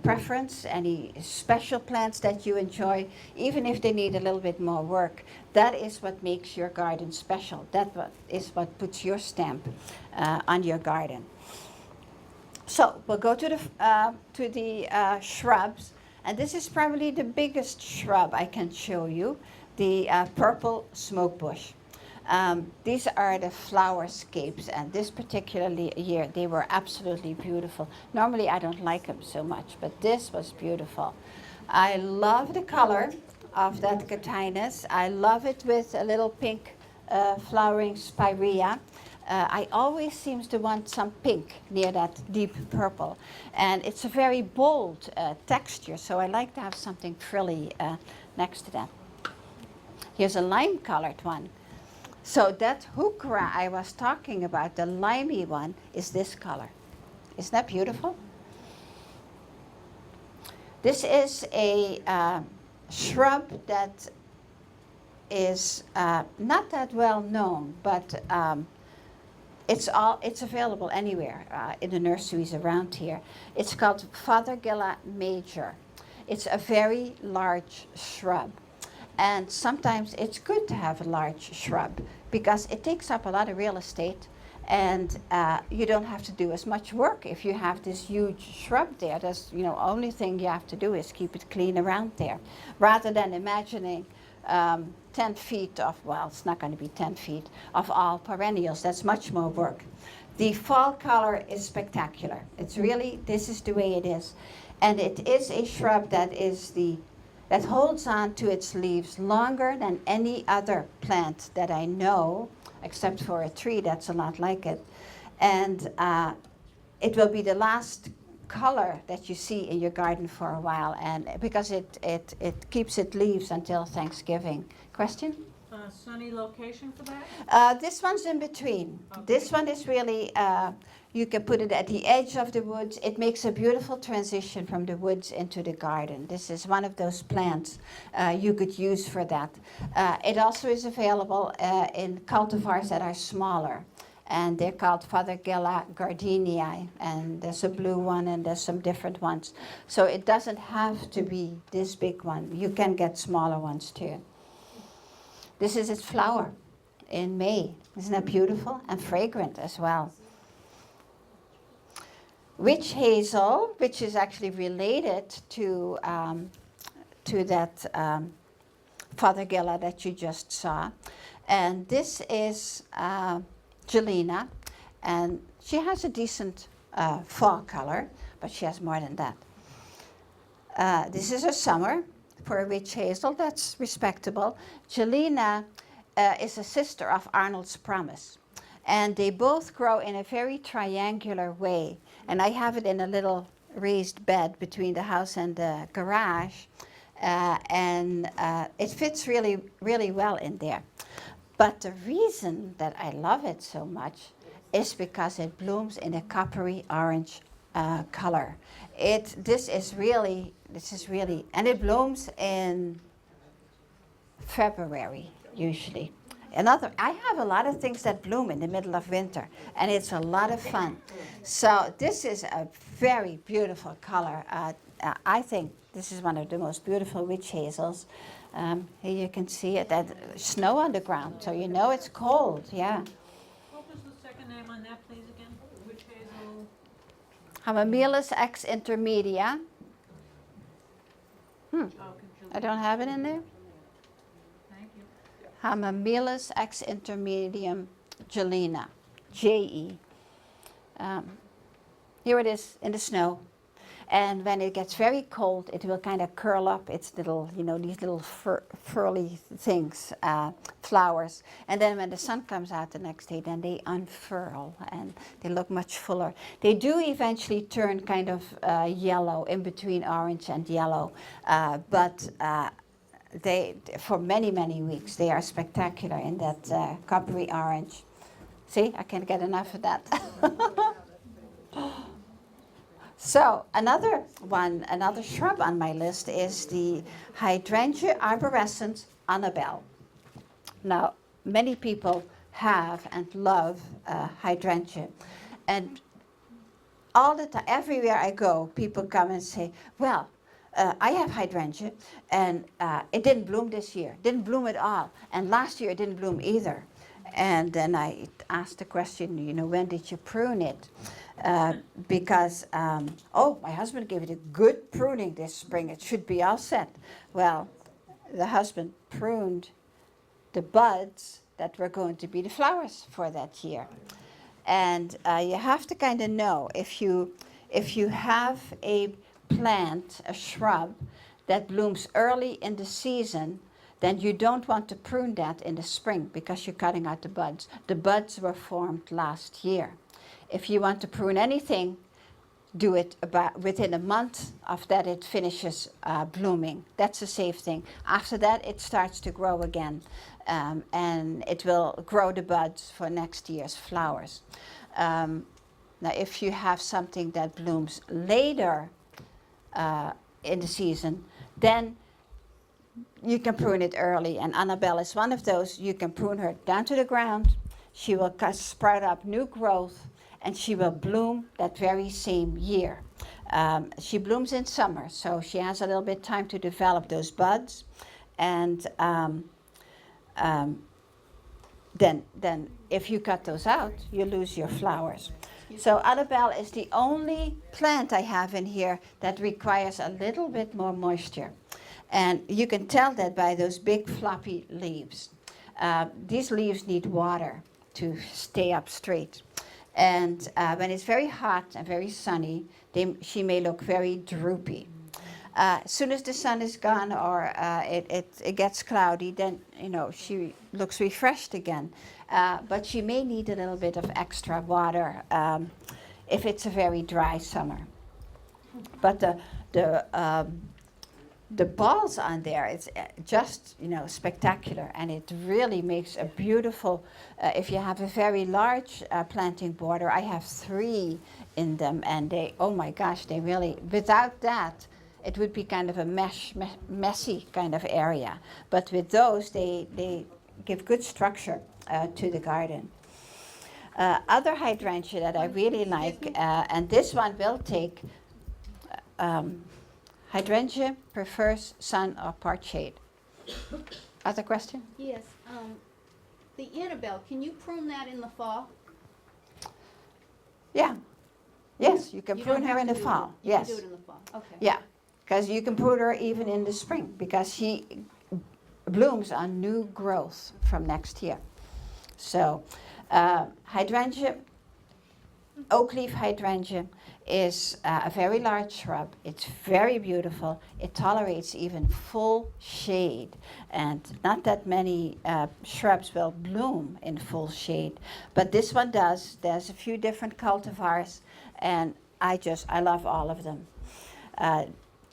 preference, any special plants that you enjoy, even if they need a little bit more work, that is what makes your garden special. That is what puts your stamp on your garden. So we'll go to the shrubs, and this is probably the biggest shrub I can show you, the purple smoke bush. These are the flowerscapes, and this particular year they were absolutely beautiful. Normally I don't like them so much, but this was beautiful. I love the color of that Catinus. I love it with a little pink flowering spirea. I always seem to want some pink near that deep purple, and it's a very bold texture, so I like to have something frilly next to that. Here's a lime-colored one. So that heuchera I was talking about, the limey one, is this color. Isn't that beautiful? This is a shrub that is not that well known, but it's available anywhere in the nurseries around here. It's called Fothergilla major. It's a very large shrub. And sometimes it's good to have a large shrub because it takes up a lot of real estate, and you don't have to do as much work if you have this huge shrub there. That's, you know, only thing you have to do is keep it clean around there, rather than imagining 10 feet of, well, it's not going to be 10 feet of all perennials. That's much more work. The fall color is spectacular. It's really, this is the way it is. And it is a shrub that that holds on to its leaves longer than any other plant that I know, except for a tree that's a lot like it. And it will be the last color that you see in your garden for a while, and because it keeps its leaves until Thanksgiving. Question? Sunny location for that? This one's in between. Okay. This one is really, you can put it at the edge of the woods. It makes a beautiful transition from the woods into the garden. This is one of those plants you could use for that. It also is available in cultivars that are smaller, and they're called Fothergilla gardeniae, and there's a blue one and there's some different ones. So it doesn't have to be this big one. You can get smaller ones too. This is its flower in May. Isn't that beautiful? And fragrant as well. Witch hazel, which is actually related to that Fothergilla that you just saw. And this is Gelina, and she has a decent fall color, but she has more than that. This is a summer for a witch hazel. That's respectable. Gelina is a sister of Arnold's Promise, and they both grow in a very triangular way. And I have it in a little raised bed between the house and the garage, and it fits really, really well in there. But the reason that I love it so much is because it blooms in a coppery orange color. This is really, and it blooms in February usually. I have a lot of things that bloom in the middle of winter, and it's a lot of fun. So this is a very beautiful color. I think this is one of the most beautiful witch hazels. Here you can see it, that snow on the ground, so you know it's cold, yeah. What was the second name on that, please, again? Witch hazel? Hamamelis ex intermedia. I don't have it in there. Thank you. Hamamelis ex intermedium Gelina, J-E. Here it is in the snow. And when it gets very cold, it will kind of curl up its little, you know, these little furly things, flowers. And then when the sun comes out the next day, then they unfurl and they look much fuller. They do eventually turn kind of yellow, in between orange and yellow. But for many, many weeks, they are spectacular in that coppery orange. See, I can't get enough of that. So another shrub on my list is the Hydrangea arborescens Annabelle. Now, many people have and love hydrangea, and all the time, everywhere I go, people come and say, "Well, I have hydrangea, and it didn't bloom this year. Didn't bloom at all, and last year it didn't bloom either." And then I asked the question, you know, when did you prune it? Because, my husband gave it a good pruning this spring. It should be all set. Well, the husband pruned the buds that were going to be the flowers for that year. And you have to kind of know, if you have a plant, a shrub, that blooms early in the season, then you don't want to prune that in the spring because you're cutting out the buds. The buds were formed last year. If you want to prune anything, do it about within a month of that it finishes blooming. That's a safe thing. After that, it starts to grow again, and it will grow the buds for next year's flowers. Now, if you have something that blooms later in the season, then you can prune it early, and Annabelle is one of those. You can prune her down to the ground. She will sprout up new growth, and she will bloom that very same year. She blooms in summer, so she has a little bit time to develop those buds, and then if you cut those out, you lose your flowers. So Annabelle is the only plant I have in here that requires a little bit more moisture. And you can tell that by those big floppy leaves. These leaves need water to stay up straight. And when it's very hot and very sunny, she may look very droopy. As soon as the sun is gone or it gets cloudy, then she looks refreshed again. But she may need a little bit of extra water if it's a very dry summer. But the balls on there, it's just spectacular, and it really makes a beautiful. If you have a very large planting border, I have 3 in them, and they, oh my gosh, they really. Without that, it would be kind of a messy kind of area. But with those, they give good structure to the garden. Other hydrangea that I really like, and this one will take. Hydrangea prefers sun or part shade. Other question? Yes, the Annabelle, can you prune that in the fall? Yeah. Yes, you can You prune don't her have in to the do fall. it. You Yes. can do it in the fall, okay. Yeah, because you can prune her even in the spring because she blooms on new growth from next year. So hydrangea, oak leaf hydrangea is a very large shrub. It's very beautiful. It tolerates even full shade, and not that many shrubs will bloom in full shade, but this one does. There's a few different cultivars, and I love all of them.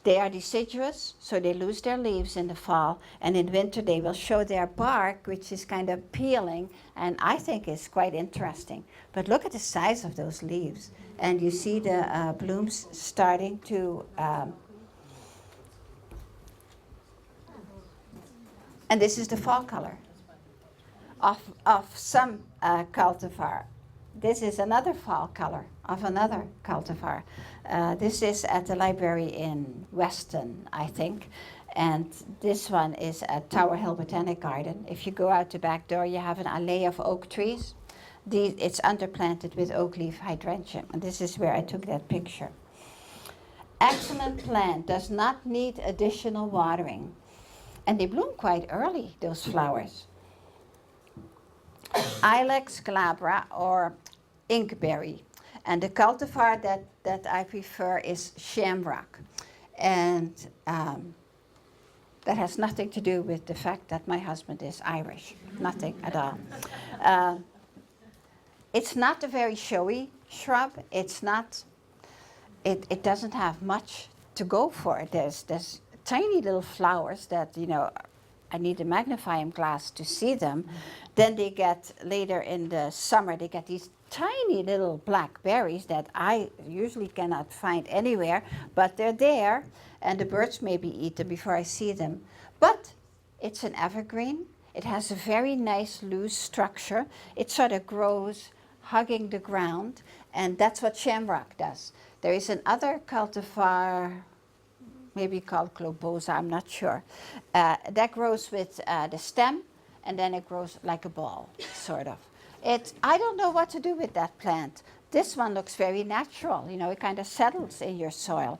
They are deciduous, so they lose their leaves in the fall, and in winter they will show their bark, which is kind of peeling, and I think it's quite interesting. But look at the size of those leaves, and you see the blooms starting to, and this is the fall color of some cultivar. This is another fall color of another cultivar. This is at the library in Weston, I think. And this one is at Tower Hill Botanic Garden. If you go out the back door, you have an alley of oak trees. It's underplanted with oak leaf hydrangea. And this is where I took that picture. Excellent plant, does not need additional watering. And they bloom quite early, those flowers. Ilex glabra, or inkberry. And the cultivar that I prefer is shamrock. And that has nothing to do with the fact that my husband is Irish. Nothing at all. It's not a very showy shrub. It's not, it doesn't have much to go for. There's tiny little flowers that, I need a magnifying glass to see them. Then they get, later in the summer, they get these tiny little black berries that I usually cannot find anywhere, but they're there, and the birds maybe eat them before I see them. But it's an evergreen. It has a very nice loose structure. It sort of grows hugging the ground, and that's what shamrock does. There is another cultivar, maybe called globosa, I'm not sure, that grows with the stem, and then it grows like a ball, sort of. I don't know what to do with that plant. This one looks very natural, it kind of settles in your soil.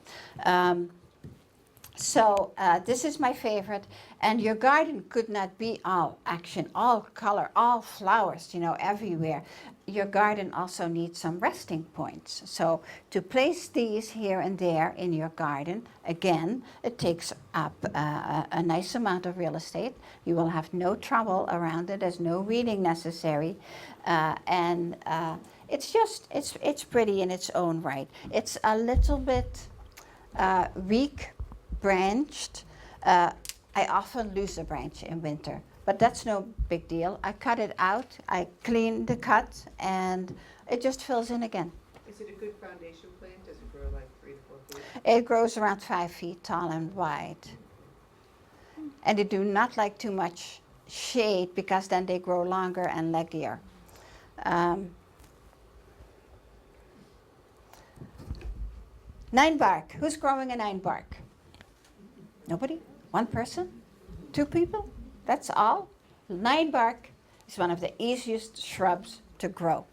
So this is my favorite, and your garden could not be all action, all color, all flowers, everywhere. Your garden also needs some resting points. So to place these here and there in your garden, again, it takes up a nice amount of real estate. You will have no trouble around it. There's no weeding necessary, and it's pretty in its own right. It's a little bit weak branched. I often lose a branch in winter, but that's no big deal. I cut it out, I clean the cut, and it just fills in again. Is it a good foundation plant? Does it grow like 3 to 4 feet? It grows around 5 feet tall and wide. And they do not like too much shade because then they grow longer and leggier. NINEBARK. Who's growing a NINEBARK? Nobody? One person? Two people? That's all? NINEBARK is one of the easiest shrubs to grow.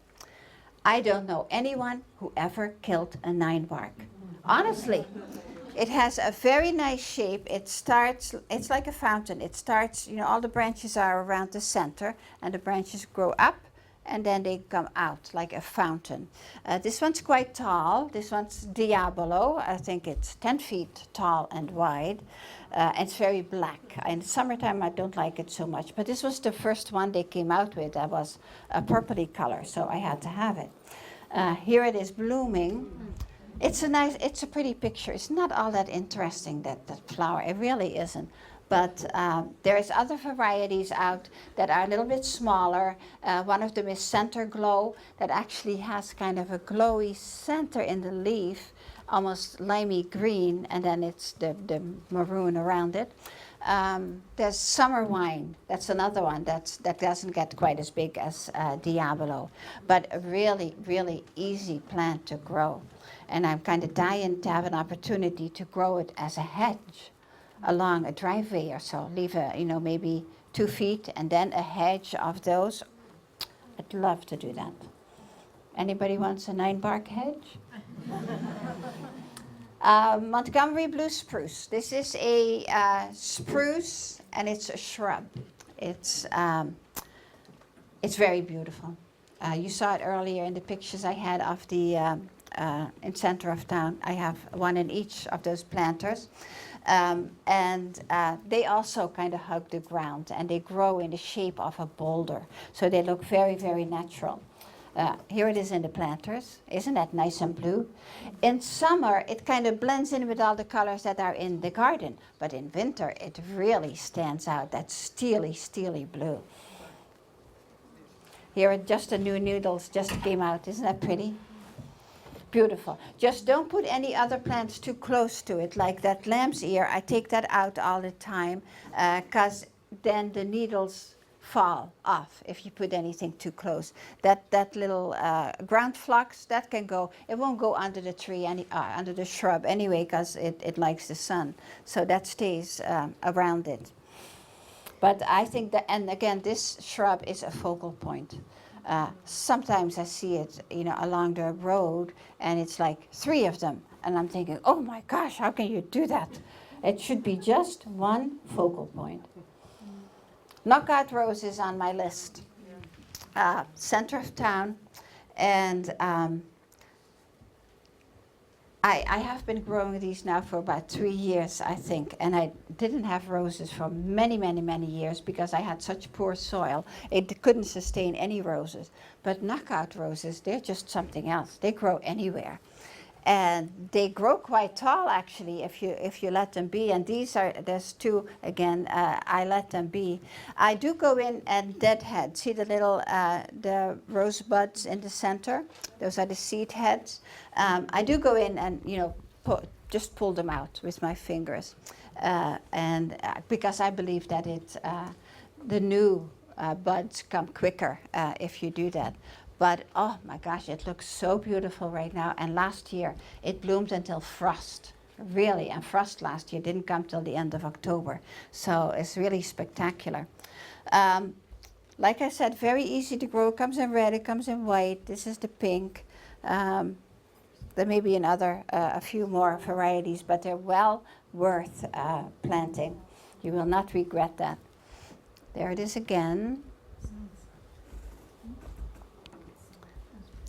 I don't know anyone who ever killed a NINEBARK. Honestly. It has a very nice shape. It starts, it's like a fountain. It starts, you know, all the branches are around the center, and the branches grow up, and then they come out like a fountain. This one's quite tall. This one's Diabolo. I think it's 10 feet tall and wide. It's very black. In summertime, I don't like it so much. But this was the first one they came out with that was a purpley color, so I had to have it. Here it is blooming. It's a pretty picture. It's not all that interesting, that flower. It really isn't. But there's other varieties out that are a little bit smaller. One of them is Center Glow, that actually has kind of a glowy center in the leaf, almost limey green, and then it's the maroon around it. There's Summer Wine. That's another one that doesn't get quite as big as Diabolo, but a really, really easy plant to grow. And I'm kind of dying to have an opportunity to grow it as a hedge along a driveway or so. Leave maybe 2 feet and then a hedge of those. I'd love to do that. Anybody wants a NINEBARK hedge? Montgomery Blue Spruce. This is a spruce, and it's a shrub. It's very beautiful. You saw it earlier in the pictures I had of the in center of town. I have one in each of those planters. They also kind of hug the ground, and they grow in the shape of a boulder. So they look very, very natural. Here it is in the planters. Isn't that nice and blue? In summer, it kind of blends in with all the colors that are in the garden. But in winter, it really stands out, that steely, steely blue. Here are just the new noodles just came out. Isn't that pretty? Beautiful. Just don't put any other plants too close to it, like that lamb's ear. I take that out all the time because then the needles fall off if you put anything too close. That little ground phlox, that can go. It won't go under the tree, under the shrub anyway, because it likes the sun. So that stays around it. But I think that, and again, this shrub is a focal point. Sometimes I see it, along the road, and it's like 3 of them, and I'm thinking, oh my gosh, how can you do that? It should be just one focal point. Knockout rose is on my list. Center of town, and I have been growing these now for about 3 years, I think, and I didn't have roses for many, many, many years because I had such poor soil. It couldn't sustain any roses. But knockout roses, they're just something else. They grow anywhere. And they grow quite tall, actually, if you let them be. And there's 2, again, I let them be. I do go in and deadhead. See the little, the rose buds in the center? Those are the seed heads. I do go in and, just pull them out with my fingers. Because I believe that the new buds come quicker if you do that. But, oh my gosh, it looks so beautiful right now. And last year, it bloomed until frost, really. And frost last year didn't come till the end of October. So it's really spectacular. Like I said, very easy to grow. It comes in red, it comes in white. This is the pink. There may be a few more varieties, but they're well worth planting. You will not regret that. There it is again.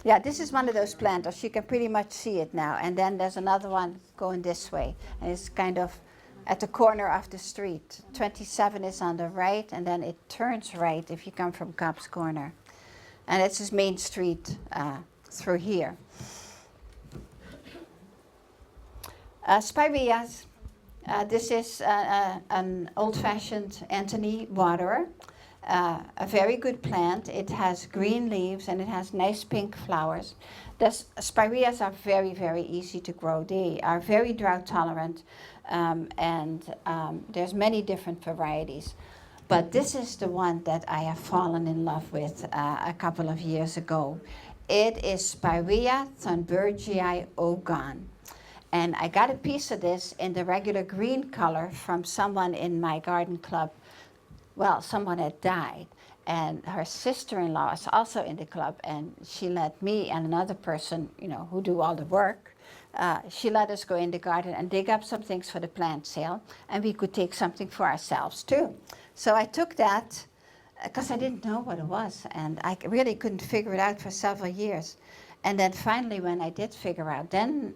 Yeah, this is one of those planters. You can pretty much see it now. And then there's another one going this way. And it's kind of at the corner of the street. 27 is on the right, and then it turns right if you come from Cobb's Corner. And it's his main street through here. Spireas. This is an old-fashioned Anthony waterer. A very good plant. It has green leaves and it has nice pink flowers. The spireas are very, very easy to grow. They are very drought tolerant, and there's many different varieties. But this is the one that I have fallen in love with a couple of years ago. It is Spirea thunbergii ogon. And I got a piece of this in the regular green color from someone in my garden club. Well, someone had died, and her sister-in-law is also in the club, and she let me and another person, you know, who do all the work, she let us go in the garden and dig up some things for the plant sale, and we could take something for ourselves too. So I took that, because I didn't know what it was, and I really couldn't figure it out for several years. And then finally, when I did figure out, then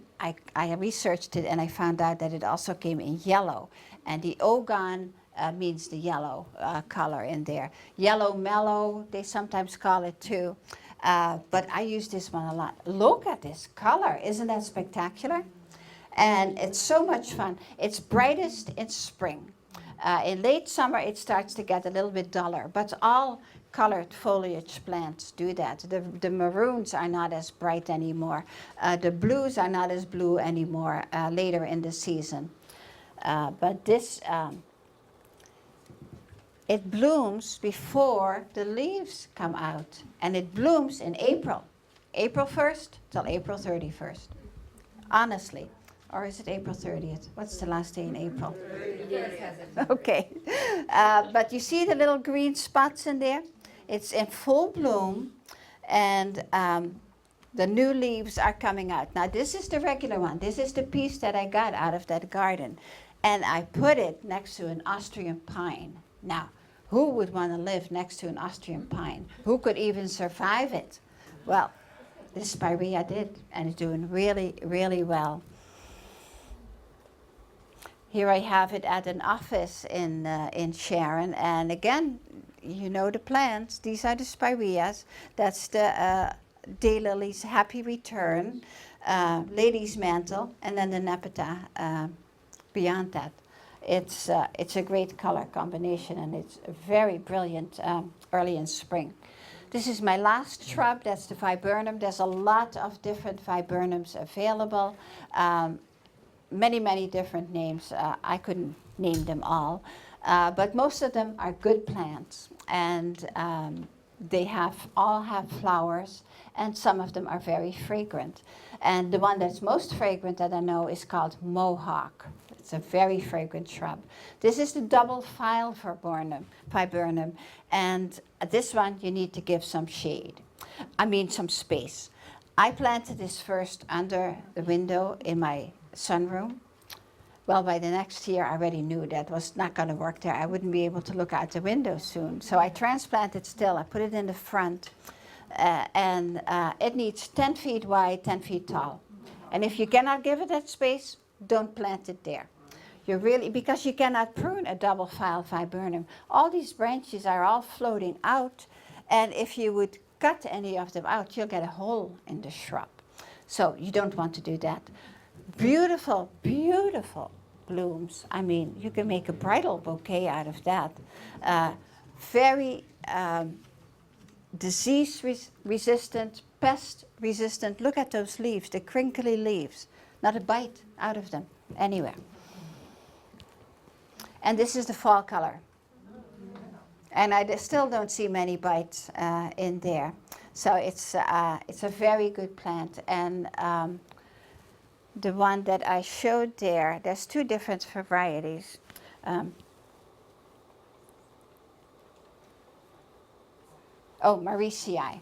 I researched it, and I found out that it also came in yellow, and the Ogon means the yellow color in there. Yellow mellow, they sometimes call it too. But I use this one a lot. Look at this color. Isn't that spectacular? And it's so much fun. It's brightest in spring. In late summer, it starts to get a little bit duller. But all colored foliage plants do that. The maroons are not as bright anymore. The blues are not as blue anymore later in the season. But this... it blooms before the leaves come out, and it blooms in April. April 1st till April 31st, honestly. Or is it April 30th? What's the last day in April? Okay. But you see the little green spots in there? It's in full bloom, and the new leaves are coming out. Now, this is the regular one. This is the piece that I got out of that garden. And I put it next to an Austrian pine. Now, who would want to live next to an Austrian pine? Who could even survive it? Well, this Spirea did, and it's doing really, really well. Here I have it at an office in Sharon, and again, you know the plants. These are the Spireas. That's the Daylilies Happy Return, Lady's Mantle, and then the Nepeta beyond that. It's a great color combination, and it's very brilliant early in spring. This is my last shrub. That's the viburnum. There's a lot of different viburnums available. Many, many different names. I couldn't name them all. But most of them are good plants. And they all have flowers. And some of them are very fragrant. And the one that's most fragrant that I know is called Mohawk. It's a very fragrant shrub. This is the double file viburnum. And this one you need to give some shade. I mean some space. I planted this first under the window in my sunroom. Well, by the next year I already knew that was not going to work there. I wouldn't be able to look out the window soon. So I transplanted still. I put it in the front. And it needs 10 feet wide, 10 feet tall. And if you cannot give it that space, don't plant it there. Because you cannot prune a double file viburnum. All these branches are all floating out, and if you would cut any of them out, you'll get a hole in the shrub. So you don't want to do that. Beautiful, beautiful blooms. I mean, you can make a bridal bouquet out of that. Very disease-resistant, pest-resistant. Look at those leaves, the crinkly leaves. Not a bite out of them anywhere. And this is the fall color. And I still don't see many bites in there. So it's a very good plant. And the one that I showed there, there's two different varieties. Mauricii.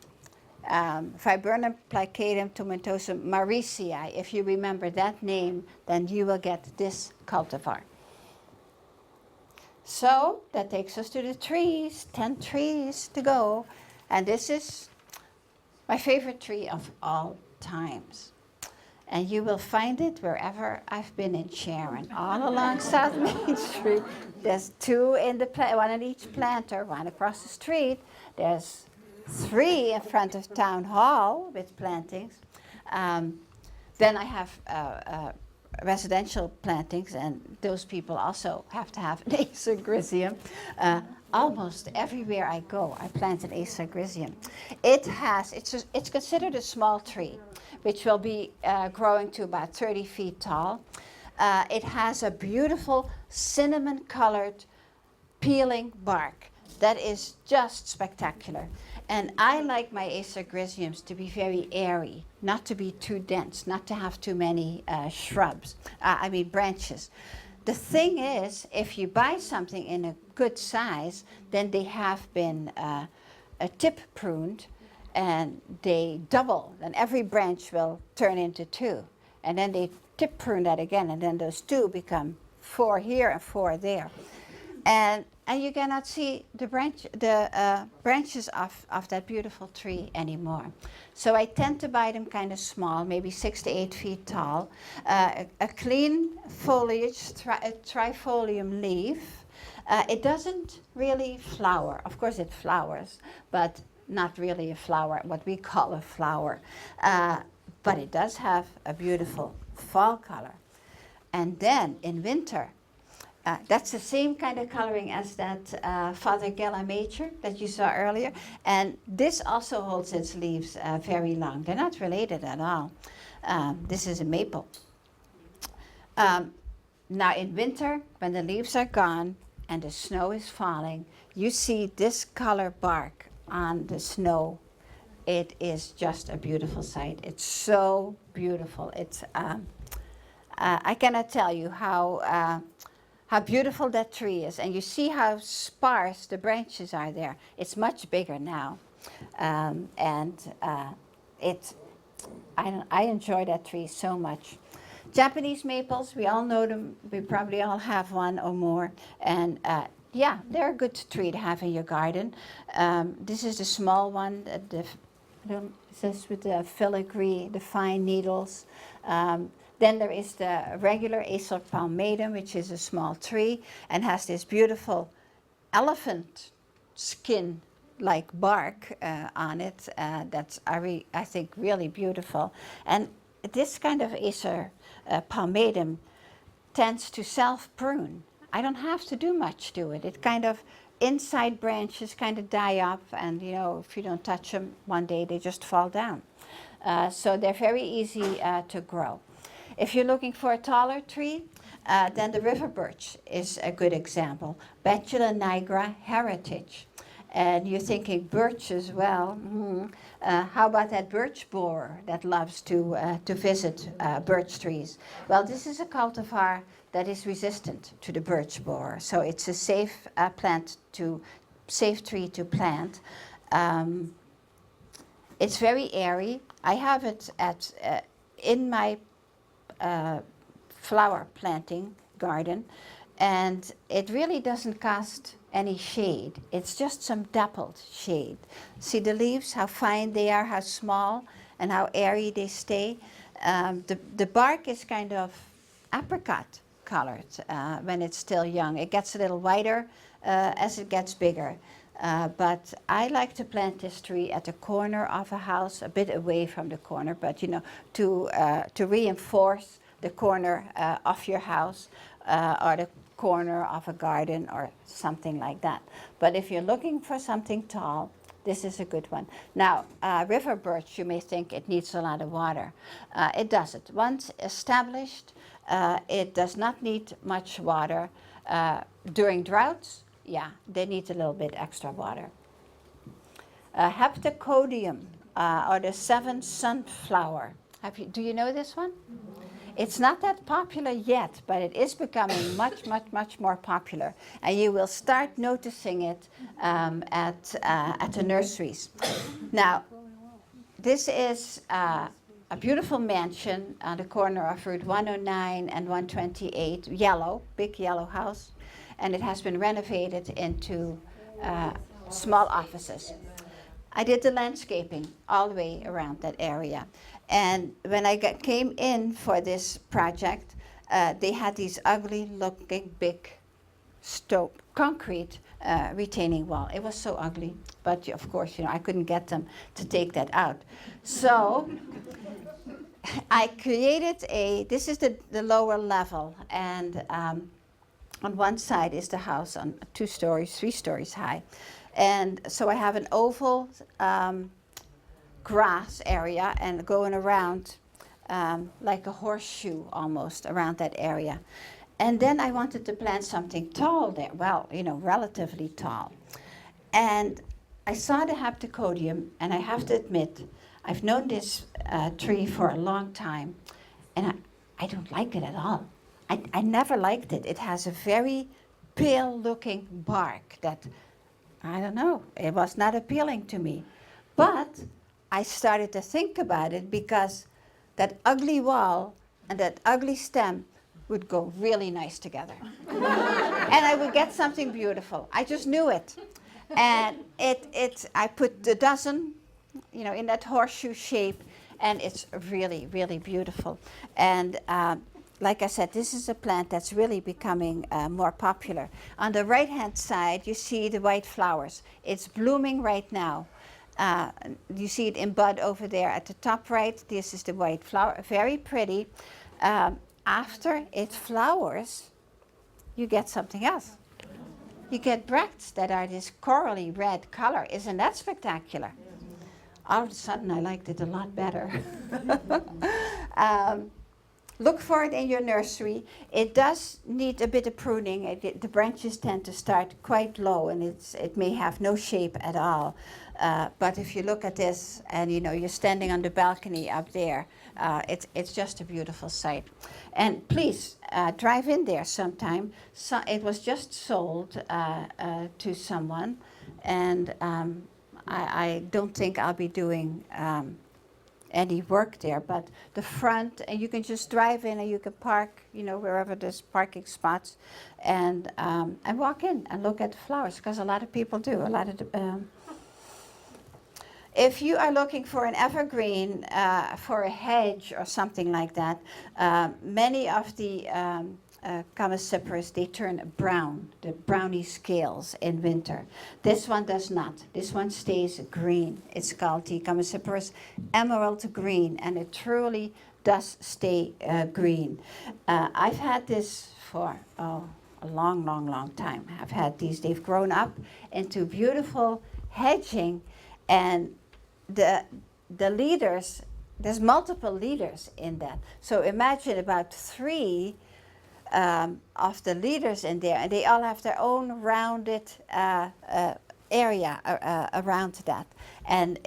Viburnum plicatum tomentosum mauricii. If you remember that name, then you will get this cultivar. So that takes us to the trees, 10 trees to go. And this is my favorite tree of all times. And you will find it wherever I've been in Sharon, all along South Main Street. There's two in the one in each planter, one across the street. There's 3 in front of Town Hall with plantings. Then I have residential plantings, and those people also have to have an Acergryzium. Almost everywhere I go, I plant an Acergryzium. It's considered a small tree, which will be growing to about 30 feet tall. It has a beautiful cinnamon-colored peeling bark that is just spectacular. And I like my acergyriums to be very airy, not to be too dense, not to have too many branches. The thing is, if you buy something in a good size, then they have been tip pruned and they double, then every branch will turn into 2. And then they tip prune that again, and then those 2 become 4 here and 4 there. And you cannot see the branches of that beautiful tree anymore. So I tend to buy them kind of small, maybe 6 to 8 feet tall. A clean foliage, a trifolium leaf. It doesn't really flower. Of course it flowers, but not really a flower, what we call a flower. But it does have a beautiful fall color. And then in winter, that's the same kind of coloring as that Father Gela Major that you saw earlier. And this also holds its leaves very long. They're not related at all. This is a maple. Now in winter, when the leaves are gone and the snow is falling, you see this color bark on the snow. It is just a beautiful sight. It's so beautiful. It's I cannot tell you how beautiful that tree is. And you see how sparse the branches are there. It's much bigger now. I enjoy that tree so much. Japanese maples, we all know them. We probably all have one or more. And yeah, they're a good tree to have in your garden. This is the small one, this with the filigree, the fine needles. Then there is the regular Acer palmatum, which is a small tree and has this beautiful elephant skin-like bark on it. That's, I think, really beautiful. And this kind of Acer palmatum tends to self-prune. I don't have to do much to it. It kind of, inside branches kind of die up, and you know, if you don't touch them, one day they just fall down. So they're very easy to grow. If you're looking for a taller tree, then the river birch is a good example. Betula nigra heritage. And you're thinking birch as well. How about that birch borer that loves to visit birch trees? Well, this is a cultivar that is resistant to the birch borer. So it's a safe tree to plant. It's very airy. I have it in my flower planting garden, and it really doesn't cast any shade. It's just some dappled shade. See the leaves, how fine they are, how small, and how airy they stay. The bark is kind of apricot colored when it's still young. It gets a little whiter as it gets bigger. But I like to plant this tree at the corner of a house, a bit away from the corner, but you know, to reinforce the corner of your house or the corner of a garden or something like that. But if you're looking for something tall, this is a good one. Now, river birch, you may think it needs a lot of water. It doesn't. Once established, it does not need much water. During droughts, yeah, they need a little bit extra water. Heptacodium, or the 7 sunflower. Do you know this one? It's not that popular yet, but it is becoming much, much, much more popular. And you will start noticing it at the nurseries. Now, this is a beautiful mansion on the corner of Route 109 and 128, yellow, big yellow house. And it has been renovated into small offices. I did the landscaping all the way around that area. And when I came in for this project, they had these ugly looking big concrete retaining wall. It was so ugly, but of course, you know, I couldn't get them to take that out. So I created this is the lower level, and on one side is the house on 2 stories, 3 stories high. And so I have an oval grass area and going around like a horseshoe almost around that area. And then I wanted to plant something tall there, well, you know, relatively tall. And I saw the heptacodium, and I have to admit, I've known this tree for a long time, and I don't like it at all. I never liked it. It has a very pale-looking bark that, I don't know, it was not appealing to me. But I started to think about it because that ugly wall and that ugly stem would go really nice together. And I would get something beautiful. I just knew it. And I put a dozen, you know, in that horseshoe shape, and it's really, really beautiful. And like I said, this is a plant that's really becoming more popular. On the right-hand side, you see the white flowers. It's blooming right now. You see it in bud over there at the top right. This is the white flower, very pretty. After it flowers, you get something else. You get bracts that are this corally red color. Isn't that spectacular? All of a sudden, I liked it a lot better. Look for it in your nursery. It does need a bit of pruning. The branches tend to start quite low, and it may have no shape at all. But if you look at this, and you know you're standing on the balcony up there, it's just a beautiful sight. And please drive in there sometime. So it was just sold to someone, and I don't think I'll be doing any work there, but the front, and you can just drive in, and you can park, you know, wherever there's parking spots, and walk in and look at the flowers, because a lot of people do. A lot of if you are looking for an evergreen for a hedge or something like that, many of the CAMASSIA, they turn brown, the brownie scales in winter. This one does not. This one stays green. It's called the CAMASSIA emerald green, and it truly does stay green. I've had this for a long, long, long time. I've had these. They've grown up into beautiful hedging, and the leaders, there's multiple leaders in that. So imagine about 3 of the leaders in there, and they all have their own rounded area around that. And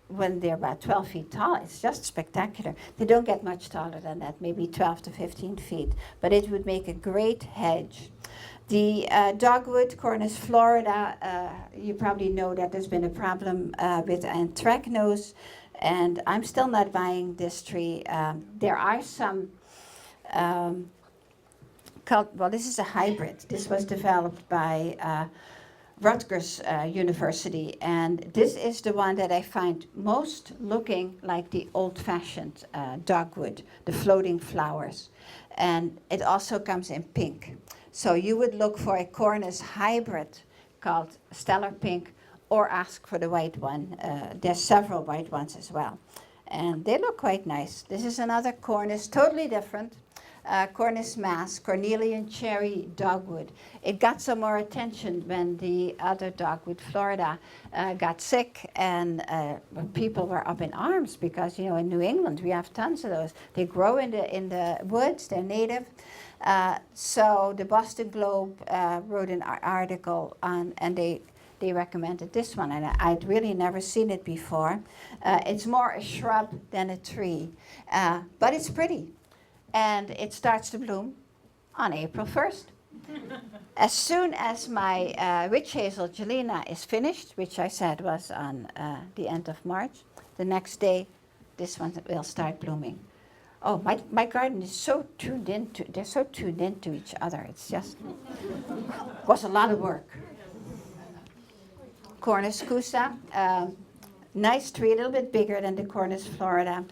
when they're about 12 feet tall, it's just spectacular. They don't get much taller than that, maybe 12 to 15 feet, but it would make a great hedge. The dogwood, Cornus florida, you probably know that there's been a problem with anthracnose, and I'm still not buying this tree. There are some well, this is a hybrid. This was developed by Rutgers University, and this is the one that I find most looking like the old-fashioned dogwood, the floating flowers. And it also comes in pink. So you would look for a Cornus hybrid called Stellar Pink, or ask for the white one. There's several white ones as well. And they look quite nice. This is another Cornus, totally different. Cornus mass, Cornelian cherry dogwood. It got some more attention when the other dogwood, Florida, got sick, and people were up in arms because, you know, in New England we have tons of those. They grow in the woods. They're native. So the Boston Globe wrote an article on, and they recommended this one, and I'd really never seen it before. It's more a shrub than a tree, but it's pretty. And it starts to bloom on April 1st. As soon as my witch hazel Gelina is finished, which I said was on the end of March, the next day this one will start blooming. Oh, my garden is so tuned into, they're so tuned into each other. It's just, was a lot of work. Cornus cusa. Nice tree, a little bit bigger than the Cornus florida.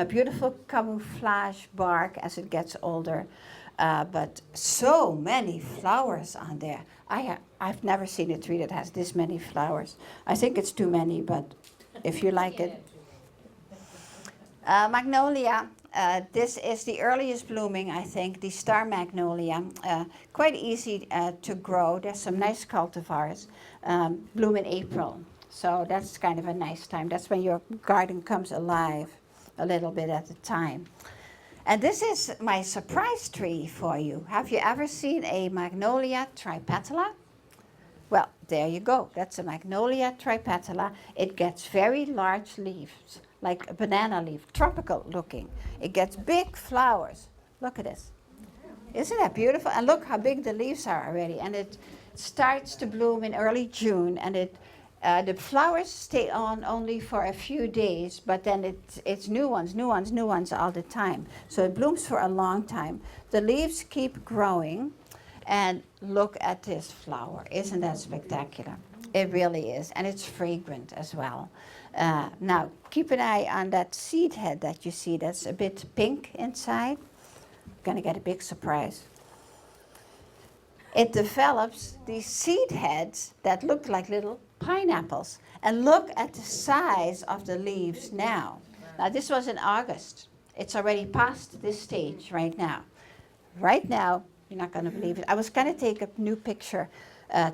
Beautiful camouflage bark as it gets older, but so many flowers on there. I've never seen a tree that has this many flowers. I think it's too many, but if you like it. Magnolia, this is the earliest blooming, I think, the star magnolia. Quite easy to grow. There's some nice cultivars. Bloom in April. So that's kind of a nice time. That's when your garden comes alive a little bit at a time. And this is my surprise tree for you. Have you ever seen a Magnolia tripetala? Well, there you go. That's a Magnolia tripetala. It gets very large leaves, like a banana leaf, tropical looking. It gets big flowers. Look at this. Isn't that beautiful? And look how big the leaves are already. And it starts to bloom in early June, and the flowers stay on only for a few days, but then it's new ones all the time. So it blooms for a long time. The leaves keep growing, and look at this flower. Isn't that spectacular? It really is, and it's fragrant as well. Now, keep an eye on that seed head that you see. That's a bit pink inside. Gonna get a big surprise. It develops these seed heads that look like little pineapples. And look at the size of the leaves now. Now this was in August. It's already past this stage right now. Right now, you're not gonna believe it. I was gonna take a new picture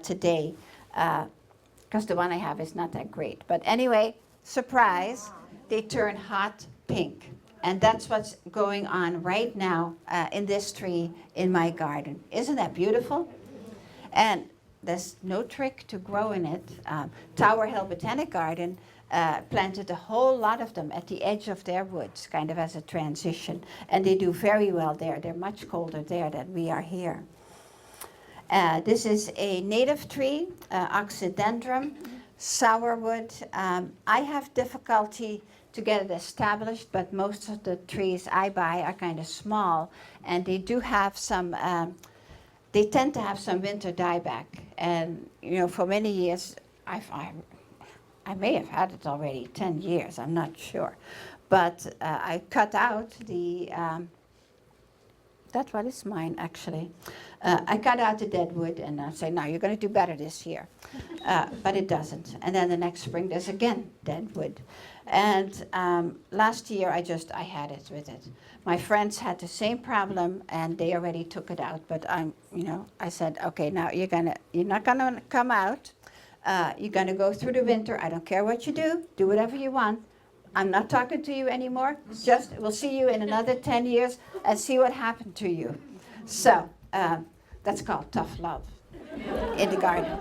today because the one I have is not that great. But anyway, surprise, they turn hot pink. And that's what's going on right now in this tree in my garden. Isn't that beautiful? And there's no trick to grow in it. Tower Hill Botanic Garden planted a whole lot of them at the edge of their woods, kind of as a transition. And they do very well there. They're much colder there than we are here. This is a native tree, Oxydendrum, sourwood. I have difficulty to get it established, but most of the trees I buy are kind of small, and they do have some, they tend to have some winter dieback. And you know, for many years, I may have had it already 10 years, I'm not sure. But I cut out the, that one is mine actually. I cut out the dead wood and I say, no, you're going to do better this year. But it doesn't. And then the next spring there's again dead wood. And last year I had it with it. My friends had the same problem and they already took it out. But I said, okay, now you're not gonna come out. You're gonna go through the winter. I don't care what you do whatever you want. I'm not talking to you anymore. Just we'll see you in another 10 years and see what happened to you. So that's called tough love in the garden.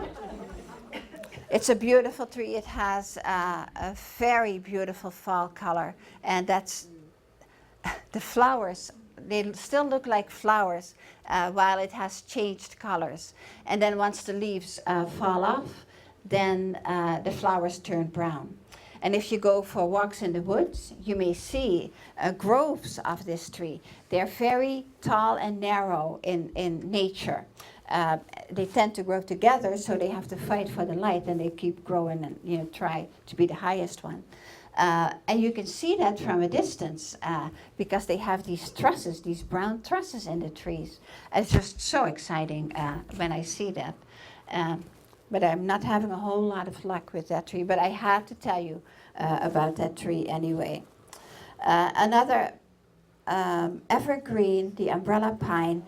It's a beautiful tree. It has a very beautiful fall color, and that's the flowers. They still look like flowers while it has changed colors. And then once the leaves fall off, then the flowers turn brown. And if you go for walks in the woods, you may see groves of this tree. They're very tall and narrow in nature. They tend to grow together, so they have to fight for the light, and they keep growing and try to be the highest one. And you can see that from a distance because they have these trusses, these brown trusses in the trees. It's just so exciting when I see that. But I'm not having a whole lot of luck with that tree, but I had to tell you about that tree anyway. Another evergreen, the umbrella pine.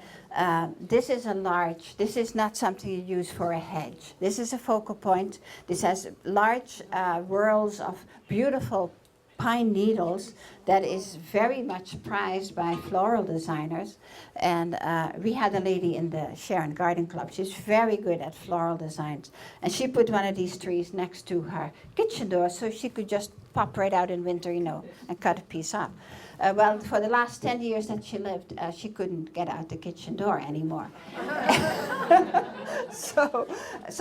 This is not something you use for a hedge. This is a focal point. This has large whorls of beautiful pine needles that is very much prized by floral designers. And we had a lady in the Sharon Garden Club. She's very good at floral designs. And she put one of these trees next to her kitchen door so she could just pop right out in winter, and cut a piece off. Well, for the last 10 years that she lived, she couldn't get out the kitchen door anymore. So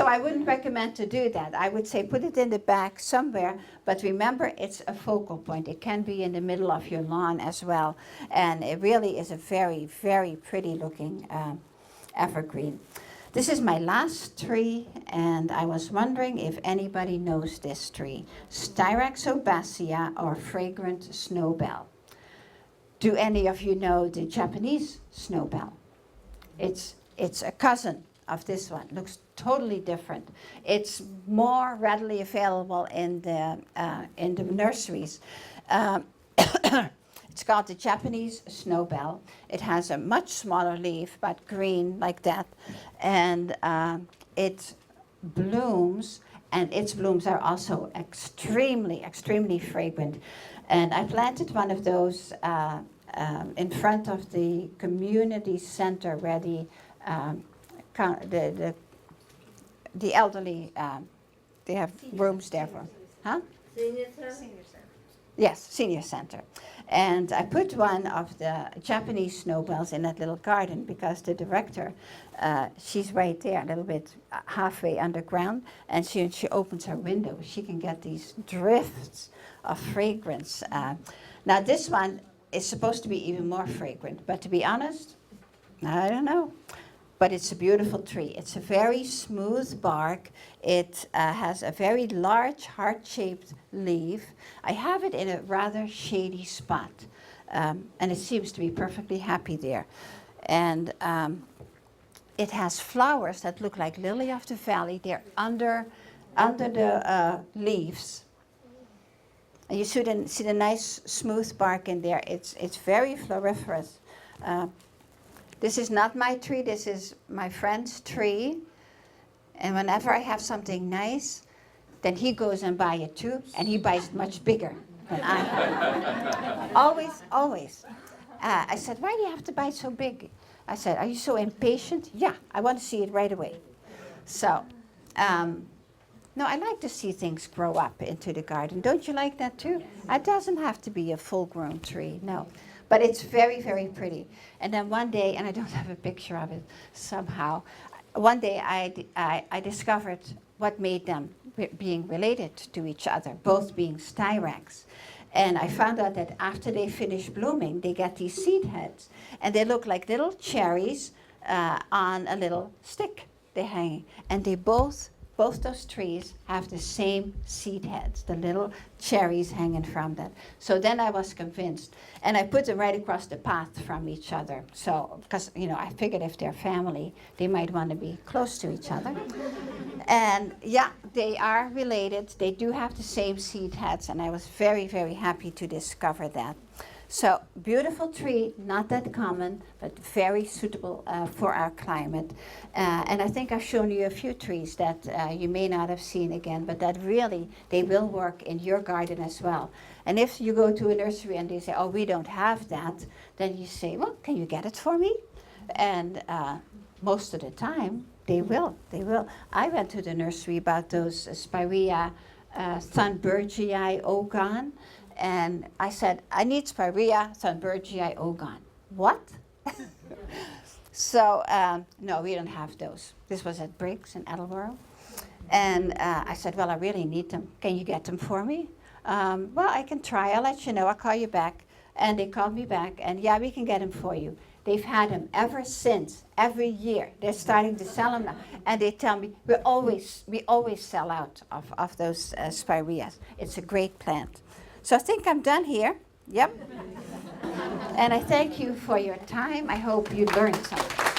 I wouldn't recommend to do that. I would say put it in the back somewhere, but remember it's a focal point. It can be in the middle of your lawn as well. And it really is a very, very pretty looking evergreen. This is my last tree, and I was wondering if anybody knows this tree. Styrax obacea, or fragrant snowbell. Do any of you know the Japanese snowbell? It's a cousin of this one. Looks totally different. It's more readily available in the nurseries. It's called the Japanese snowbell. It has a much smaller leaf, but green like that, and it blooms, and its blooms are also extremely, extremely fragrant. And I planted one of those in front of the community center where the the elderly, they have rooms there for, huh? Senior center? Yes, senior center. And I put one of the Japanese snowballs in that little garden because the director, she's right there, a little bit halfway underground, and she opens her window. She can get these drifts of fragrance. Now this one is supposed to be even more fragrant, but to be honest, I don't know. But it's a beautiful tree. It's a very smooth bark. It has a very large heart-shaped leaf. I have it in a rather shady spot, and it seems to be perfectly happy there. And it has flowers that look like lily of the valley. They're under the leaves. And you see the nice smooth bark in there. It's very floriferous. This is not my tree, this is my friend's tree. And whenever I have something nice, then he goes and buys it too, and he buys it much bigger than I have. Always, always. I said, why do you have to buy it so big? I said, are you so impatient? Yeah, I want to see it right away. So, no, I like to see things grow up into the garden. Don't you like that too? It doesn't have to be a full-grown tree, no. But it's very, very pretty. And then one day, and I don't have a picture of it somehow, one day I discovered what made them being related to each other, both being styrax. And I found out that after they finish blooming, they get these seed heads. And they look like little cherries on a little stick. They hang. And they both those trees have the same seed heads, the little cherries hanging from them. So then I was convinced. And I put them right across the path from each other. So, because, you know, I figured if they're family, they might want to be close to each other. And yeah, they are related. They do have the same seed heads. And I was very, very happy to discover that. So, beautiful tree, not that common, but very suitable for our climate. And I think I've shown you a few trees that you may not have seen again, but that really, they will work in your garden as well. And if you go to a nursery and they say, oh, we don't have that, then you say, well, can you get it for me? And most of the time, they will. I went to the nursery about those Spirea Thunbergii Ogon. And I said, I need Spirea Thunbergii Ogon. What? So, no, we don't have those. This was at Briggs in Attleboro. And I said, well, I really need them. Can you get them for me? Well, I can try. I'll let you know. I'll call you back. And they called me back. And yeah, we can get them for you. They've had them ever since, every year. They're starting to sell them now. And they tell me, we always sell out of those Spireas. It's a great plant. So I think I'm done here. Yep. And I thank you for your time. I hope you learned something.